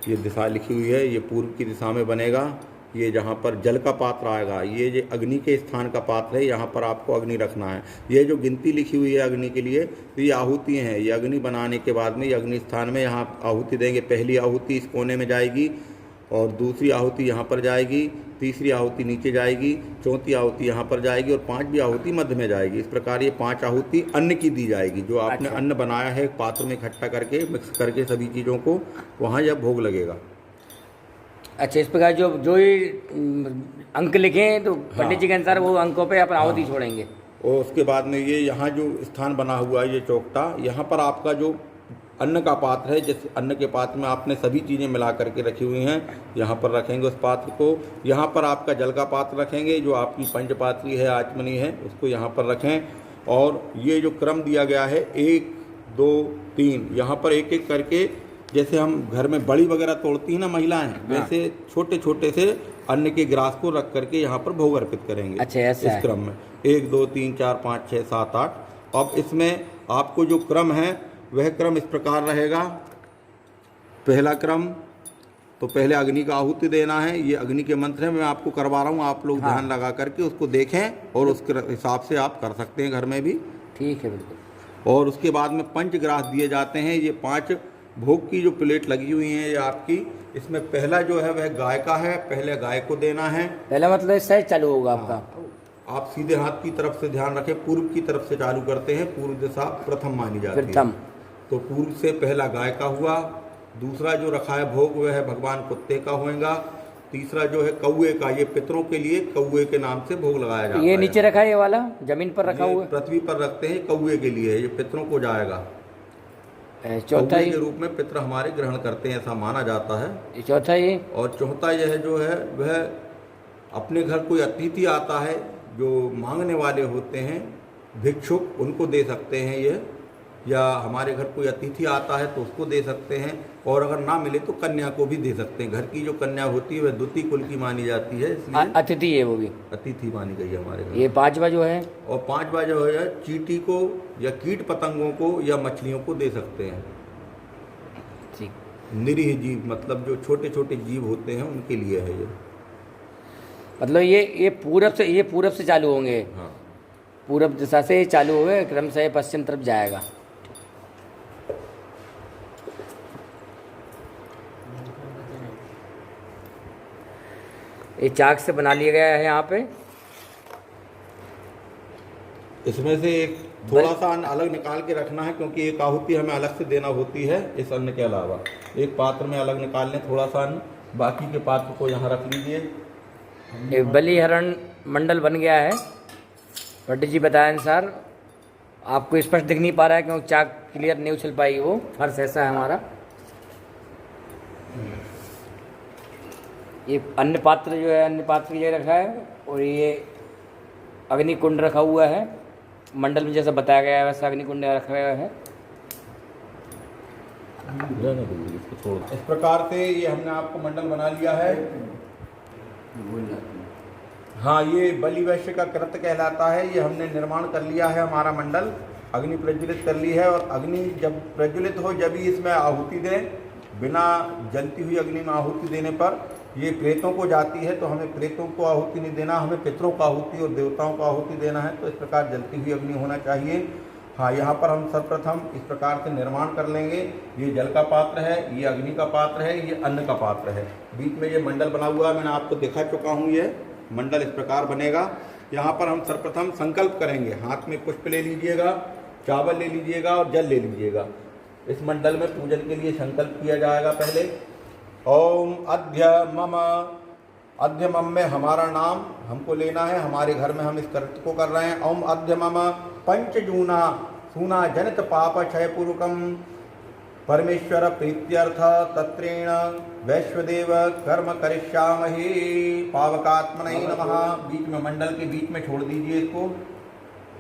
ये दिशा लिखी हुई है, ये पूर्व की दिशा में बनेगा। ये जहाँ पर जल का पात्र आएगा, ये जो अग्नि के स्थान का पात्र है, यहाँ पर आपको अग्नि रखना है। ये जो गिनती लिखी हुई है अग्नि के लिए, तो ये आहुति हैं। ये अग्नि बनाने के बाद में ये अग्नि स्थान में यहाँ आहुति देंगे। पहली आहुति इस कोने में जाएगी, और दूसरी आहुति यहाँ पर जाएगी, तीसरी आहुति नीचे जाएगी, चौथी आहुति यहाँ पर जाएगी, और पांचवी आहुति मध्य में जाएगी। इस प्रकार ये 5 आहुति अन्न की दी जाएगी। जो आपने अच्छा। अन्न बनाया है पात्र में इकट्ठा करके, मिक्स करके सभी चीज़ों को, वहाँ यह भोग लगेगा। अच्छा, इस प्रकार जो ये अंक लिखे हैं, तो पंडित जी के अनुसार वो अंकों पे अपन आहुति छोड़ेंगे। और उसके बाद में ये यहाँ जो स्थान बना हुआ है, ये चौकटा, यहाँ पर आपका जो अन्न का पात्र है, जिस अन्न के पात्र में आपने सभी चीज़ें मिला करके रखी हुई हैं, यहाँ पर रखेंगे उस पात्र को। यहाँ पर आपका जल का पात्र रखेंगे, जो आपकी पंचपात्री है, आचमनी है, उसको यहाँ पर रखें। और ये जो क्रम दिया गया है 1 2 3, यहाँ पर एक एक करके, जैसे हम घर में बड़ी वगैरह तोड़ती हैं ना महिलाएं, वैसे छोटे छोटे से अन्न के ग्रास को रख करके यहाँ पर भोग अर्पित करेंगे। अच्छा, ऐसा इस क्रम में 1 2 3 4 5 6 7 8। अब इसमें आपको जो क्रम है, वह क्रम इस प्रकार रहेगा। पहला क्रम तो पहले अग्नि का आहुति देना है। ये अग्नि के मंत्र हैं, मैं आपको करवा रहा हूँ, आप लोग ध्यान लगा करके उसको देखें, और उसके हिसाब से आप कर सकते हैं घर में भी। ठीक है, बिल्कुल। और उसके बाद में पंचग्रास दिए जाते हैं। ये 5 भोग की जो प्लेट लगी हुई हैं ये आपकी, इसमें पहला जो है वह गाय का है, पहले गाय को देना है। पहला मतलब इस साइड चालू होगा आपका। आप सीधे हाथ की तरफ से ध्यान रखें, पूर्व की तरफ से चालू करते हैं। पूर्व दिशा प्रथम मानी जाती है। प्रथम। तो पूर्व से पहला गाय का हुआ, दूसरा जो रखा है भोग वह है भगवान कुत्ते का होएगा, तीसरा जो है कौए का, ये पितरों के लिए कौए के नाम से भोग लगाया जाता है। ये नीचे रखा है, ये वाला जमीन पर रखा ये हुआ है? पृथ्वी पर रखते हैं, कौए के लिए, ये पितरों को जाएगा। चौथा कौए के रूप में पितर हमारे ग्रहण करते हैं, ऐसा माना जाता है। चौथा ये। और चौथा यह जो है वह अपने घर कोई अतिथि आता है, जो मांगने वाले होते हैं, भिक्षुक, उनको दे सकते हैं ये, या हमारे घर कोई अतिथि आता है तो उसको दे सकते हैं। और अगर ना मिले तो कन्या को भी दे सकते हैं। घर की जो कन्या होती है वह द्वितीय कुल की मानी जाती है, इसलिए अतिथि है, वो भी अतिथि मानी गई है हमारे घर। ये 5वां जो है, और 5वां जो है चींटी को या कीट पतंगों को या मछलियों को दे सकते हैं। ठीक। निरीह जीव, मतलब जो छोटे छोटे जीव होते हैं उनके लिए है ये। मतलब ये पूरब से चालू होंगे। हाँ, पूरब दिशा से चालू हुए, क्रम से पश्चिम तरफ जाएगा। ये चाक से बना लिया गया है यहाँ पे। इसमें से एक थोड़ा सा अन्न अलग निकाल के रखना है, क्योंकि एक आहुति हमें अलग से देना होती है इस अन्न के अलावा। एक पात्र में अलग निकाल लें थोड़ा सा अन्न, बाकी के पात्र को यहाँ रख लीजिए। ये बलिहरण मंडल बन गया है। पंडित जी बताए अनुसार आपको स्पष्ट दिख नहीं पा रहा है, क्योंकि चाक क्लियर नहीं उछल पाई, वो फर्श ऐसा है हमारा। ये अन्य पात्र जो है, अन्य पात्र ये रखा है, और ये अग्नि कुंड रखा हुआ है। मंडल में जैसा बताया गया है वैसा अग्नि कुंड रखा गया है। इस प्रकार से ये हमने आपको मंडल बना लिया है। हाँ, ये बलि वैश्य का कृत्य कहलाता है। ये हमने निर्माण कर लिया है, हमारा मंडल अग्नि प्रज्वलित कर ली है। और अग्नि जब प्रज्वलित हो जब ही इसमें आहुति दें। बिना जलती हुई अग्नि में आहुति देने पर ये प्रेतों को जाती है, तो हमें प्रेतों को आहुति नहीं देना, हमें पितरों को आहुति और देवताओं को आहुति देना है। तो इस प्रकार जलती हुई अग्नि होना चाहिए। हाँ, यहाँ पर हम सर्वप्रथम इस प्रकार से निर्माण कर लेंगे। ये जल का पात्र है, ये अग्नि का पात्र है, ये अन्न का पात्र है। बीच में ये मंडल बना हुआ है, मैंने आपको दिखा चुका हूँ। ये मंडल इस प्रकार बनेगा। यहाँ पर हम सर्वप्रथम संकल्प करेंगे। हाथ में पुष्प ले लीजिएगा, चावल ले लीजिएगा और जल ले लीजिएगा। इस मंडल में पूजन के लिए संकल्प किया जाएगा। पहले ओम अद्य मम में हमारा नाम हमको लेना है, हमारे घर में हम इस कृत्य को कर रहे हैं। ओम अद्य मम पंचजूना सूना जनित पाप क्षय पूर्वकम परमेश्वर प्रीत्यर्थ तत्रेण वैश्वदेव कर्म करिष्यामहि पावकात्मने नमः। बीच में मंडल के बीच में छोड़ दीजिए इसको।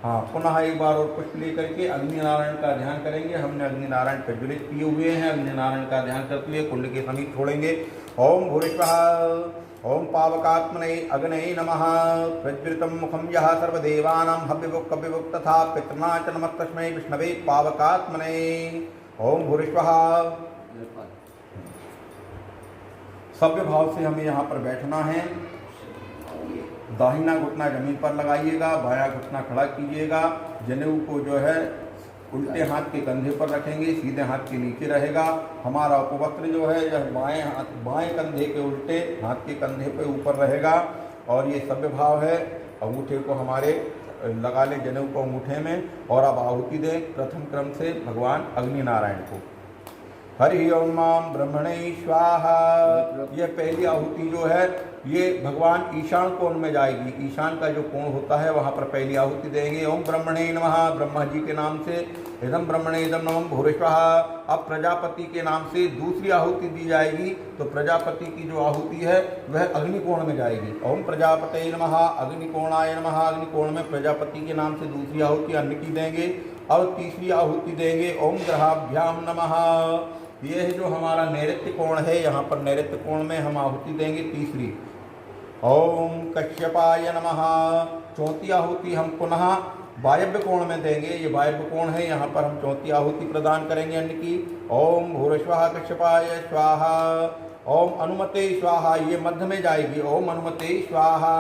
हाँ, पुनः एक बार और पुष्प लेकर के अग्नि नारायण का ध्यान करेंगे। हमने अग्नि नारायण प्रज्वलित किए हुए हैं। अग्नि नारायण का ध्यान करते हुए कुंड के समीप छोड़ेंगे। ओम भूरिश्वः ओम पावकात्मने अग्नये नमः। प्रज्वलितं मुखं यः सर्वदेवानां हव्यवुक् कव्यवुक् तथा पितृना च नमस्तस्मै विष्णवे पावकात्मने। ओम भूरिश्वः। सभ्य भाव से हमें यहाँ पर बैठना है। दाहिना घुटना जमीन पर लगाइएगा, बायां घुटना खड़ा कीजिएगा। जनेऊ को जो है उल्टे हाथ के कंधे पर रखेंगे, सीधे हाथ के नीचे रहेगा। हमारा उपवस्त्र जो है यह बाएं कंधे के उल्टे हाथ के कंधे पे ऊपर रहेगा। और ये सभ्य भाव है। अंगूठे को हमारे लगा लें जनेऊ को अंगूठे में और अब आहुति दें प्रथम क्रम से भगवान अग्नि नारायण को। हरि ओम मां ब्रह्मणे स्वाहा। यह पहली आहुति जो है ये भगवान ईशान कोण में जाएगी। ईशान का जो कोण होता है वहाँ पर पहली आहुति देंगे। ओम ब्रह्मणे नमः, ब्रह्मा जी के नाम से। इदम ब्रह्मणे इदम नमः भूरिश्वः। अब प्रजापति के नाम से दूसरी आहुति दी जाएगी। तो प्रजापति की जो आहुति है वह अग्निकोण में जाएगी। ओम प्रजापते नमः अग्निकोणाय नमः। अग्निकोण में प्रजापति के नाम से दूसरी आहुति अन्न की देंगे। अब तीसरी आहुति देंगे ओम ग्रहाभ्याम नमः। यह जो हमारा नैऋत्य कोण है, यहाँ पर नैऋत्य कोण में हम आहुति देंगे तीसरी। ओम कश्यपाय नमः। चौथी आहुति हम पुनः वायव्य कोण में देंगे। ये वायव्य कोण है, यहाँ पर हम चौथी आहुति प्रदान करेंगे अन्न की। ओम भूरिश्वः कश्यपाय स्वाहा। ओम अनुमते स्वाहा, ये मध्य में जाएगी। ओम अनुमते स्वाहा।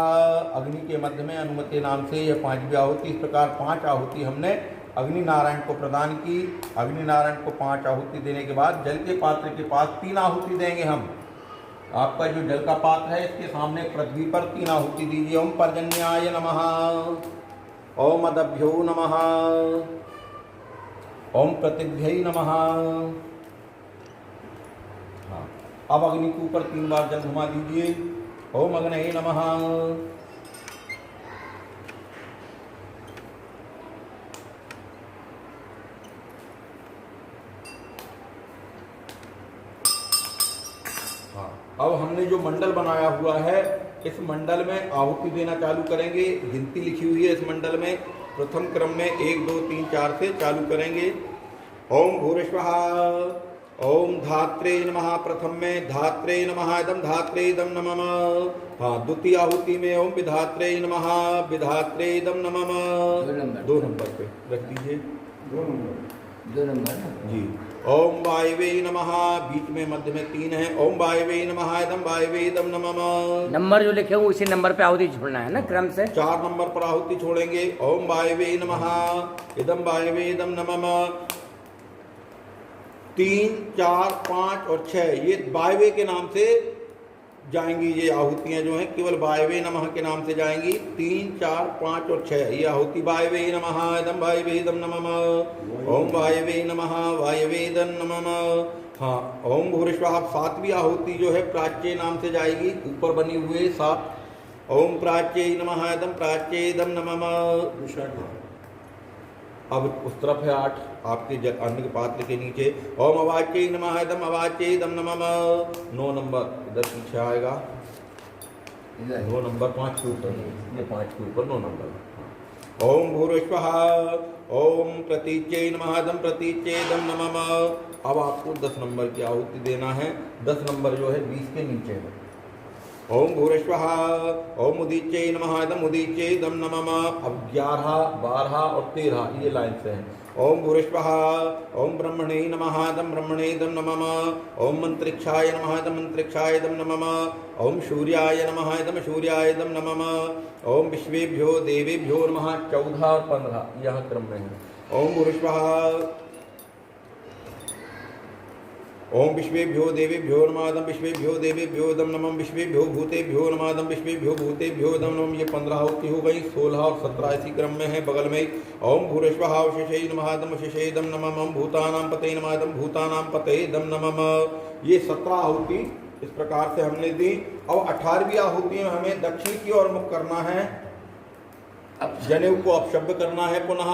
अग्नि के मध्य में अनुमते नाम से यह पांचवी आहुति। इस प्रकार 5 आहुति हमने अग्नि नारायण को प्रदान की। अग्नि नारायण को 5 आहुति देने के बाद जल के पात्र के पास 3 आहुति देंगे हम। आपका जो जल का पात्र है इसके सामने पृथ्वी पर 3 आहुति दीजिए। ओम पर्जन्याय नमः। ओम अदभ्यो नमः। ओम प्रतिभ्यै नमः। हाँ, अब अग्नि के ऊपर 3 बार जल घुमा दीजिए। ओम अग्नये नमः। अब हमने जो मंडल बनाया हुआ है इस मंडल में आहुति देना चालू करेंगे। गिनती लिखी हुई है इस मंडल में। प्रथम क्रम में 1 2 3 4 से चालू करेंगे। ओम भूरिश्वः। ओम धात्रे नमः। प्रथम में धात्रे नमः इदं धात्रे इदं नमः। हाँ, द्वितीय आहुति में ओम विधात्रे नमः विधात्रे इदं नमः। 2 नंबर पे रख दीजिए। 2 नंबर जी। ओम वायवे नमः। बीच में मध्य में 3 है। ओम वायवे नमः इदं वायवे इदं नमः। नंबर जो लिखे हुए उसी नंबर पे आहुति छोड़ना है ना क्रम से। 4 नंबर पर आहुति छोड़ेंगे। ओम वायवे नमः इदं वायवे इदं नमः। 3 4 5 और 6 ये वायवे के नाम से जाएंगी। ये आहुतियां जो हैं केवल वायवे नमः के नाम से जाएंगी। 3 4 5 और 6 ये आहुति वायवे नमः इदं वायवे इदं नमः। ओम वायवे नमः वायवे इदं नमः। हाँ, ओम भूरिश्वः। 7वीं आहुति जो है प्राच्य नाम से जाएगी। ऊपर बनी हुई 7। ओम प्राच्य नमः इदं प्राच्य इदं नमः। अब उस तरफ है 8 आपके अन्न के पात्र के नीचे। ओम अवाच्य नमः इदं अवाच्य इदं नमः। 9 नंबर इधर पीछे आएगा। 9 नंबर 5 के ऊपर, ये 5 के ऊपर 9 नंबर। ओम भूरिश्वः। ओम प्रतीच्यै नमः इदं प्रतीच्यै इदं नमः। अब आपको 10 नंबर की आहुति देना है। 10 नंबर जो है 20 के नीचे है। ओम भूरिश्वः। ओम उदीच्यै नमः इदं उदीच्यै इदं नमः। अब 11 12 और 13 ये लाइन से हैं। ओम भूरिश्वः। ओम ब्रह्मणे नमः इदं ब्रह्मणे इदं नमः। ओम मंत्रिक्षाय नमः इदं मंत्रिक्षाय इदं नमः। ओम सूर्याय नमः इदं सूर्याय इदं नमः। ओम विश्वेभ्यो देवेभ्यो नमः। 14 और 15 यह क्रम में है। ओम भूरिश्वः। ओम विश्वेभ्यो देवेभ्यो नमः इदं विश्वेभ्यो देवेभ्यो इदं नमः। विश्वेभ्यो भूतेभ्यो नमः इदं विश्वेभ्यो भूतेभ्यो इदं नमः। ये 15 आहुति हो गई। 16 और 17 इसी क्रम में है बगल में। ओम भूरिश्वः शेषै नमः इदं शेषै इदं नमः। ओम भूतानां पतये नमः इदं भूतानां पतये इदं नमः। ये 17 आहुति इस प्रकार से हमने दी। अब 18वीं आहुति में हमें दक्षिण की ओर मुख करना है। अब जनेऊ को अपशब्द करना है। पुनः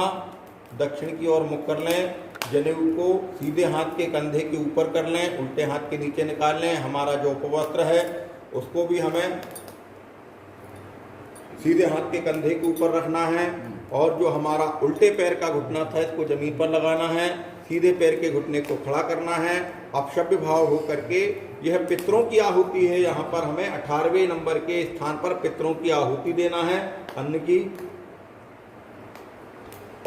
दक्षिण की ओर मुख कर लें। जनेऊ को सीधे हाथ के कंधे के ऊपर कर लें, उल्टे हाथ के नीचे निकाल लें। हमारा जो उपवस्त्र है उसको भी हमें सीधे हाथ के कंधे के ऊपर रखना है। और जो हमारा उल्टे पैर का घुटना था इसको जमीन पर लगाना है, सीधे पैर के घुटने को खड़ा करना है। अब शब्द भाव हो करके यह पितरों की आहुति है, यहाँ पर हमें 18वें नंबर के स्थान पर पितरों की आहुति देना है अन्न की।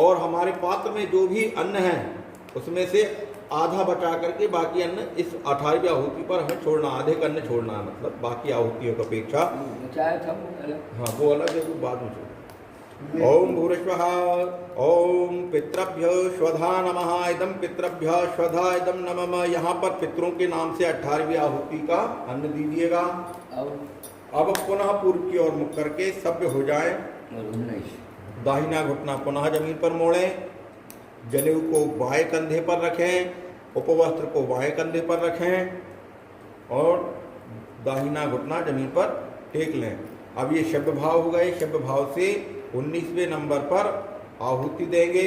और हमारे पात्र में जो भी अन्न है उसमें से आधा बचा करके बाकी अन्न इस 18वीं आहुति पर हमें छोड़ना, आधे का अन्न छोड़ना है, मतलब बाकी आहुतियों की अपेक्षा। हाँ वो अलग है, वो बाद में छोड़। ओम भूरिश्वः ओम पितृभ्यो स्वधा नमः इदम पितृभ्यो स्वधा इदम नमः। यहाँ पर पितरों के नाम से 18वीं आहुति का अन्न दीजिएगा। अब पुनः पूर्व की ओर मुख करके सभ्य हो जाए। दाहिना घुटना पुनः जमीन पर मोड़ें, जनेऊ को बाएं कंधे पर रखें, उपवस्त्र को बाएं कंधे पर रखें और दाहिना घुटना जमीन पर टेक लें। अब ये शब्द भाव हो गए। शब्द भाव से 19वें नंबर पर आहुति देंगे।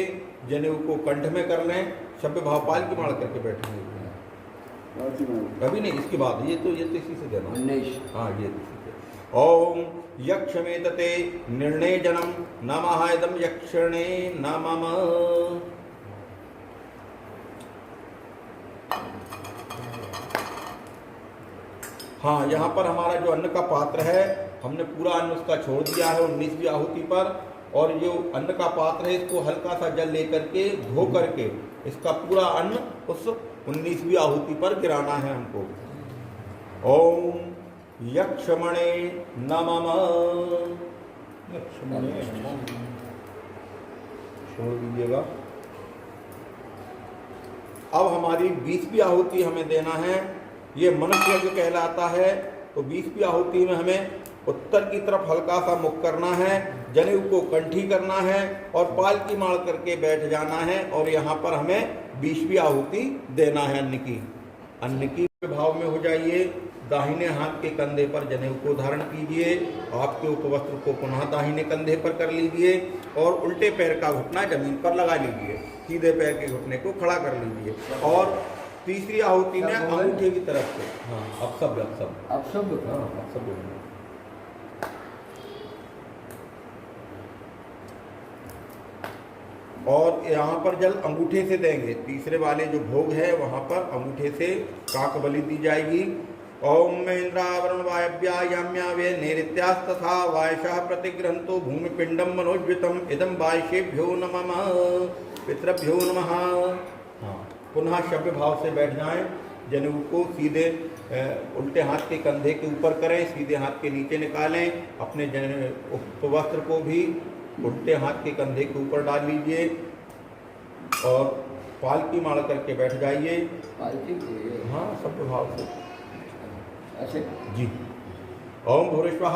जनेऊ को कंठ में कर लें, शब्द भाव पाल की मार करके बैठेंगे। अभी नहीं, इसके बाद ये तो इसी से देना। हाँ ये ओम यक्षमेतते निर्णय जनम नमः इदम यक्षणे नमः। हाँ यहाँ पर हमारा जो अन्न का पात्र है हमने पूरा अन्न उसका छोड़ दिया है 19वीं आहुति पर। और जो अन्न का पात्र है इसको हल्का सा जल लेकर के धो करके इसका पूरा अन्न उस 19वीं आहुति पर गिराना है हमको। ओम यक्षमणे नमः। छोड़ दीजिएगा। अब हमारी 20वीं आहुति हमें देना है, ये मनुष्य यज्ञ कहलाता है। तो 20वीं आहुति में हमें उत्तर की तरफ हल्का सा मुख करना है, जनेऊ को कंठी करना है और पाल की मार करके बैठ जाना है। और यहाँ पर हमें 20वीं आहुति देना है अन्न की। अन्न की भाव में हो जाइए। दाहिने हाथ के कंधे पर जनेऊ को धारण कीजिए, आपके उपवस्त्र को पुनः दाहिने कंधे पर कर लीजिए और उल्टे पैर का घुटना जमीन पर लगा लीजिए, सीधे पैर के घुटने को खड़ा कर लीजिए। और तीसरी आहुति में अंगूठे की तरफ से। हाँ अब सब और यहाँ पर जल अंगूठे से देंगे। तीसरे वाले जो भोग है वहाँ पर अंगूठे से काक बलि दी जाएगी। ओम महेंद्रावरण वायव्यायाम्यावे नैऋत्यास्तथा वायशः प्रतिगृहंतो भूमिपिंडम मनोज्वितम इदम वायशेभ्यो नमः पितृभ्यो नमः। हाँ पुनः शब्द भाव से बैठ जाएं। जनेऊ को सीधे उल्टे हाथ के कंधे के ऊपर करें, सीधे हाथ के नीचे निकालें। अपने उपवस्त्र को भी उल्टे हाथ के कंधे के ऊपर डाल लीजिए और पालकी मार करके बैठ जाइए। हाँ शब्द भाव से जी। ओम भूरिश्वः।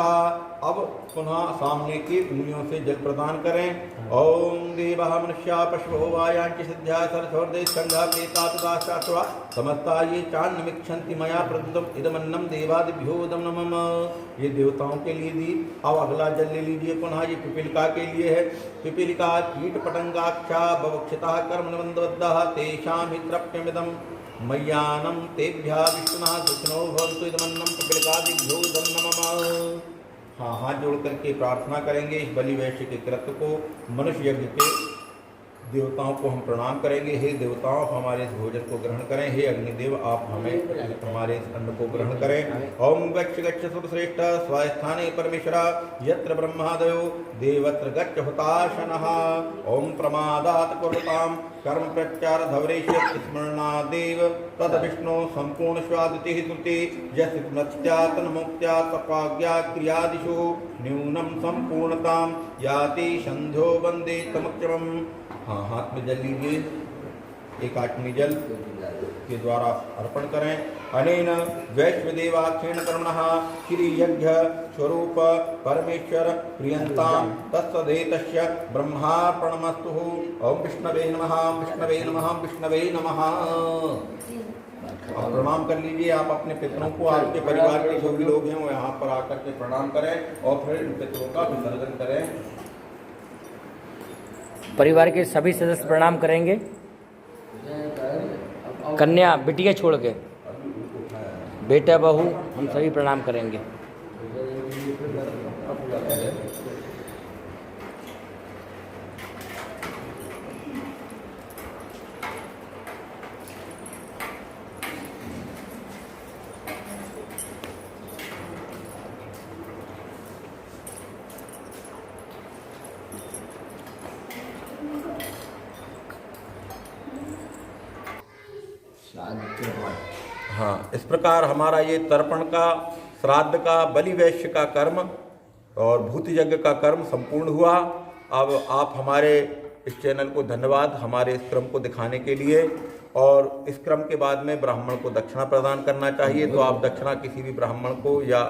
अब पुनः सामने की उंगलियों से जल प्रदान करें। ओम देवः मनुष्या पशवो वायांच सिद्ध्या सरस्वर्दे स्कंधा प्रेतात्दाश्चात्वा समस्ता ये चान्नमिक्षन्ति मया प्रदत्तम इदमन्नम देवादिभ्यो इदं नमः। ये देवताओं के लिए दी। अब अगला जल ले लीजिए। पुनः ये पिपीलिका के लिए है। पिपीलिका कीट पतंगाक्षा बवक्षिता कर्मनिबंधबद्धः तेषां हि तृप्यमिदं मय्यानम तेभ्या विष्णुना सुखिनो भवन्तु इदमन्नम पिपीलिकादिभ्यो इदं नमः। हाँ हाथ जोड़ करके प्रार्थना करेंगे। इस बलि वैश्य के कृत्य को मनुष्य यज्ञ के देवताओं को हम प्रणाम करेंगे। हे देवताओं हमारे इस भोजन को ग्रहण करें। हे अग्निदेव आप हमें हमारे इस अन्न को ग्रहण करें। ओम गच्छ गच्छ सुरश्रेष्ठ स्वस्थाने परमेश्वरा यत्र ब्रह्मादयो देवत्र गच्छ हुताशनः। ओम प्रमादात् कुरुतां कर्म प्रचार धवरेश स्मरणादेव तद विष्णु संपूर्ण स्वादिति श्रुति यस्मत्या तन्मुक्त्या तपाज्ञा क्रियादिषु न्यूनम संपूर्णतां याति संध्यो वंदे तमक्षरम। हाँ हाथ में जल लीजिए। एक आठवीं जल के द्वारा अर्पण करें। अनेन वैश्वदेवाख्येन कर्मणः श्री यज्ञ स्वरूप परमेश्वर प्रियंतां तत्सदेतस्य ब्रह्मार्पणमस्तु। ओम विष्णवे नमः विष्णवे नमः विष्णवे नमः। आप प्रणाम कर लीजिए। आप अपने पितरों को, आपके परिवार के जो भी लोग हैं वो यहाँ पर आकर के प्रणाम करें और फिर इन पितरों का विसर्जन करें। परिवार के सभी सदस्य प्रणाम करेंगे। कन्या बिटिया छोड़ के बेटा बहू हम सभी प्रणाम करेंगे। हाँ, इस प्रकार हमारा ये तर्पण का, श्राद्ध का, बलि वैश्य का कर्म और भूत यज्ञ का कर्म संपूर्ण हुआ। अब आप हमारे इस चैनल को धन्यवाद हमारे इस क्रम को दिखाने के लिए। और इस क्रम के बाद में ब्राह्मण को दक्षिणा प्रदान करना चाहिए, तो आप दक्षिणा किसी भी ब्राह्मण को या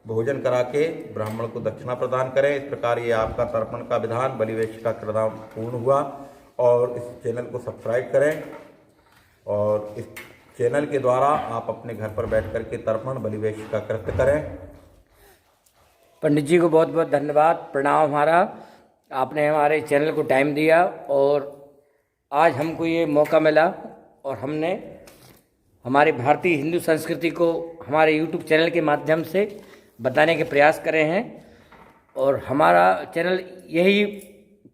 भोजन करा के ब्राह्मण को दक्षिणा प्रदान करें। इस प्रकार ये आपका तर्पण का विधान, बलि वैश्य का कृदान पूर्ण हुआ। और इस चैनल को सब्सक्राइब करें और इस चैनल के द्वारा आप अपने घर पर बैठ कर के तर्पण, बलि वैश्य का कृत्य करें। पंडित जी को बहुत बहुत धन्यवाद, प्रणाम हमारा। आपने हमारे चैनल को टाइम दिया और आज हमको ये मौका मिला और हमने हमारी भारतीय हिंदू संस्कृति को हमारे यूट्यूब चैनल के माध्यम से बताने के प्रयास करे हैं। और हमारा चैनल यही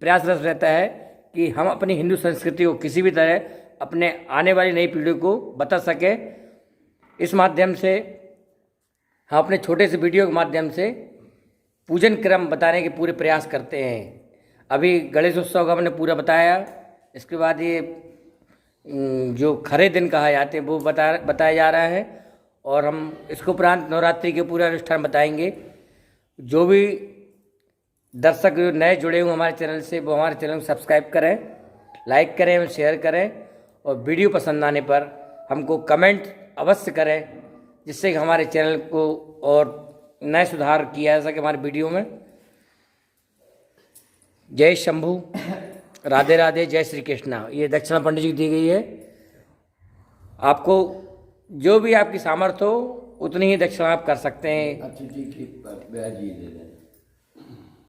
प्रयासरत रहता है कि हम अपनी हिंदू संस्कृति को किसी भी तरह अपने आने वाली नई पीढ़ी को बता सकें। इस माध्यम से हम अपने छोटे से वीडियो के माध्यम से पूजन क्रम बताने के पूरे प्रयास करते हैं। अभी गणेश उत्सव का हमने पूरा बताया, इसके बाद ये जो खरे दिन कहा जाते हैं वो बताया जा रहा है। और हम इसके उपरांत नवरात्रि के पूरा अनुष्ठान बताएंगे। जो भी दर्शक जो नए जुड़े हुए हमारे चैनल से, वो हमारे चैनल को सब्सक्राइब करें, लाइक करें और शेयर करें। और वीडियो पसंद आने पर हमको कमेंट अवश्य करें, जिससे कि हमारे चैनल को और नए सुधार किया जा सके हमारे वीडियो में। जय शंभू, राधे राधे, जय श्री कृष्णा। ये दक्षिणा पंडित जी की दी गई है। आपको जो भी आपकी सामर्थ्य हो उतनी ही दक्षिणा आप कर सकते हैं। अतिथि की ब्याज ही दे दें।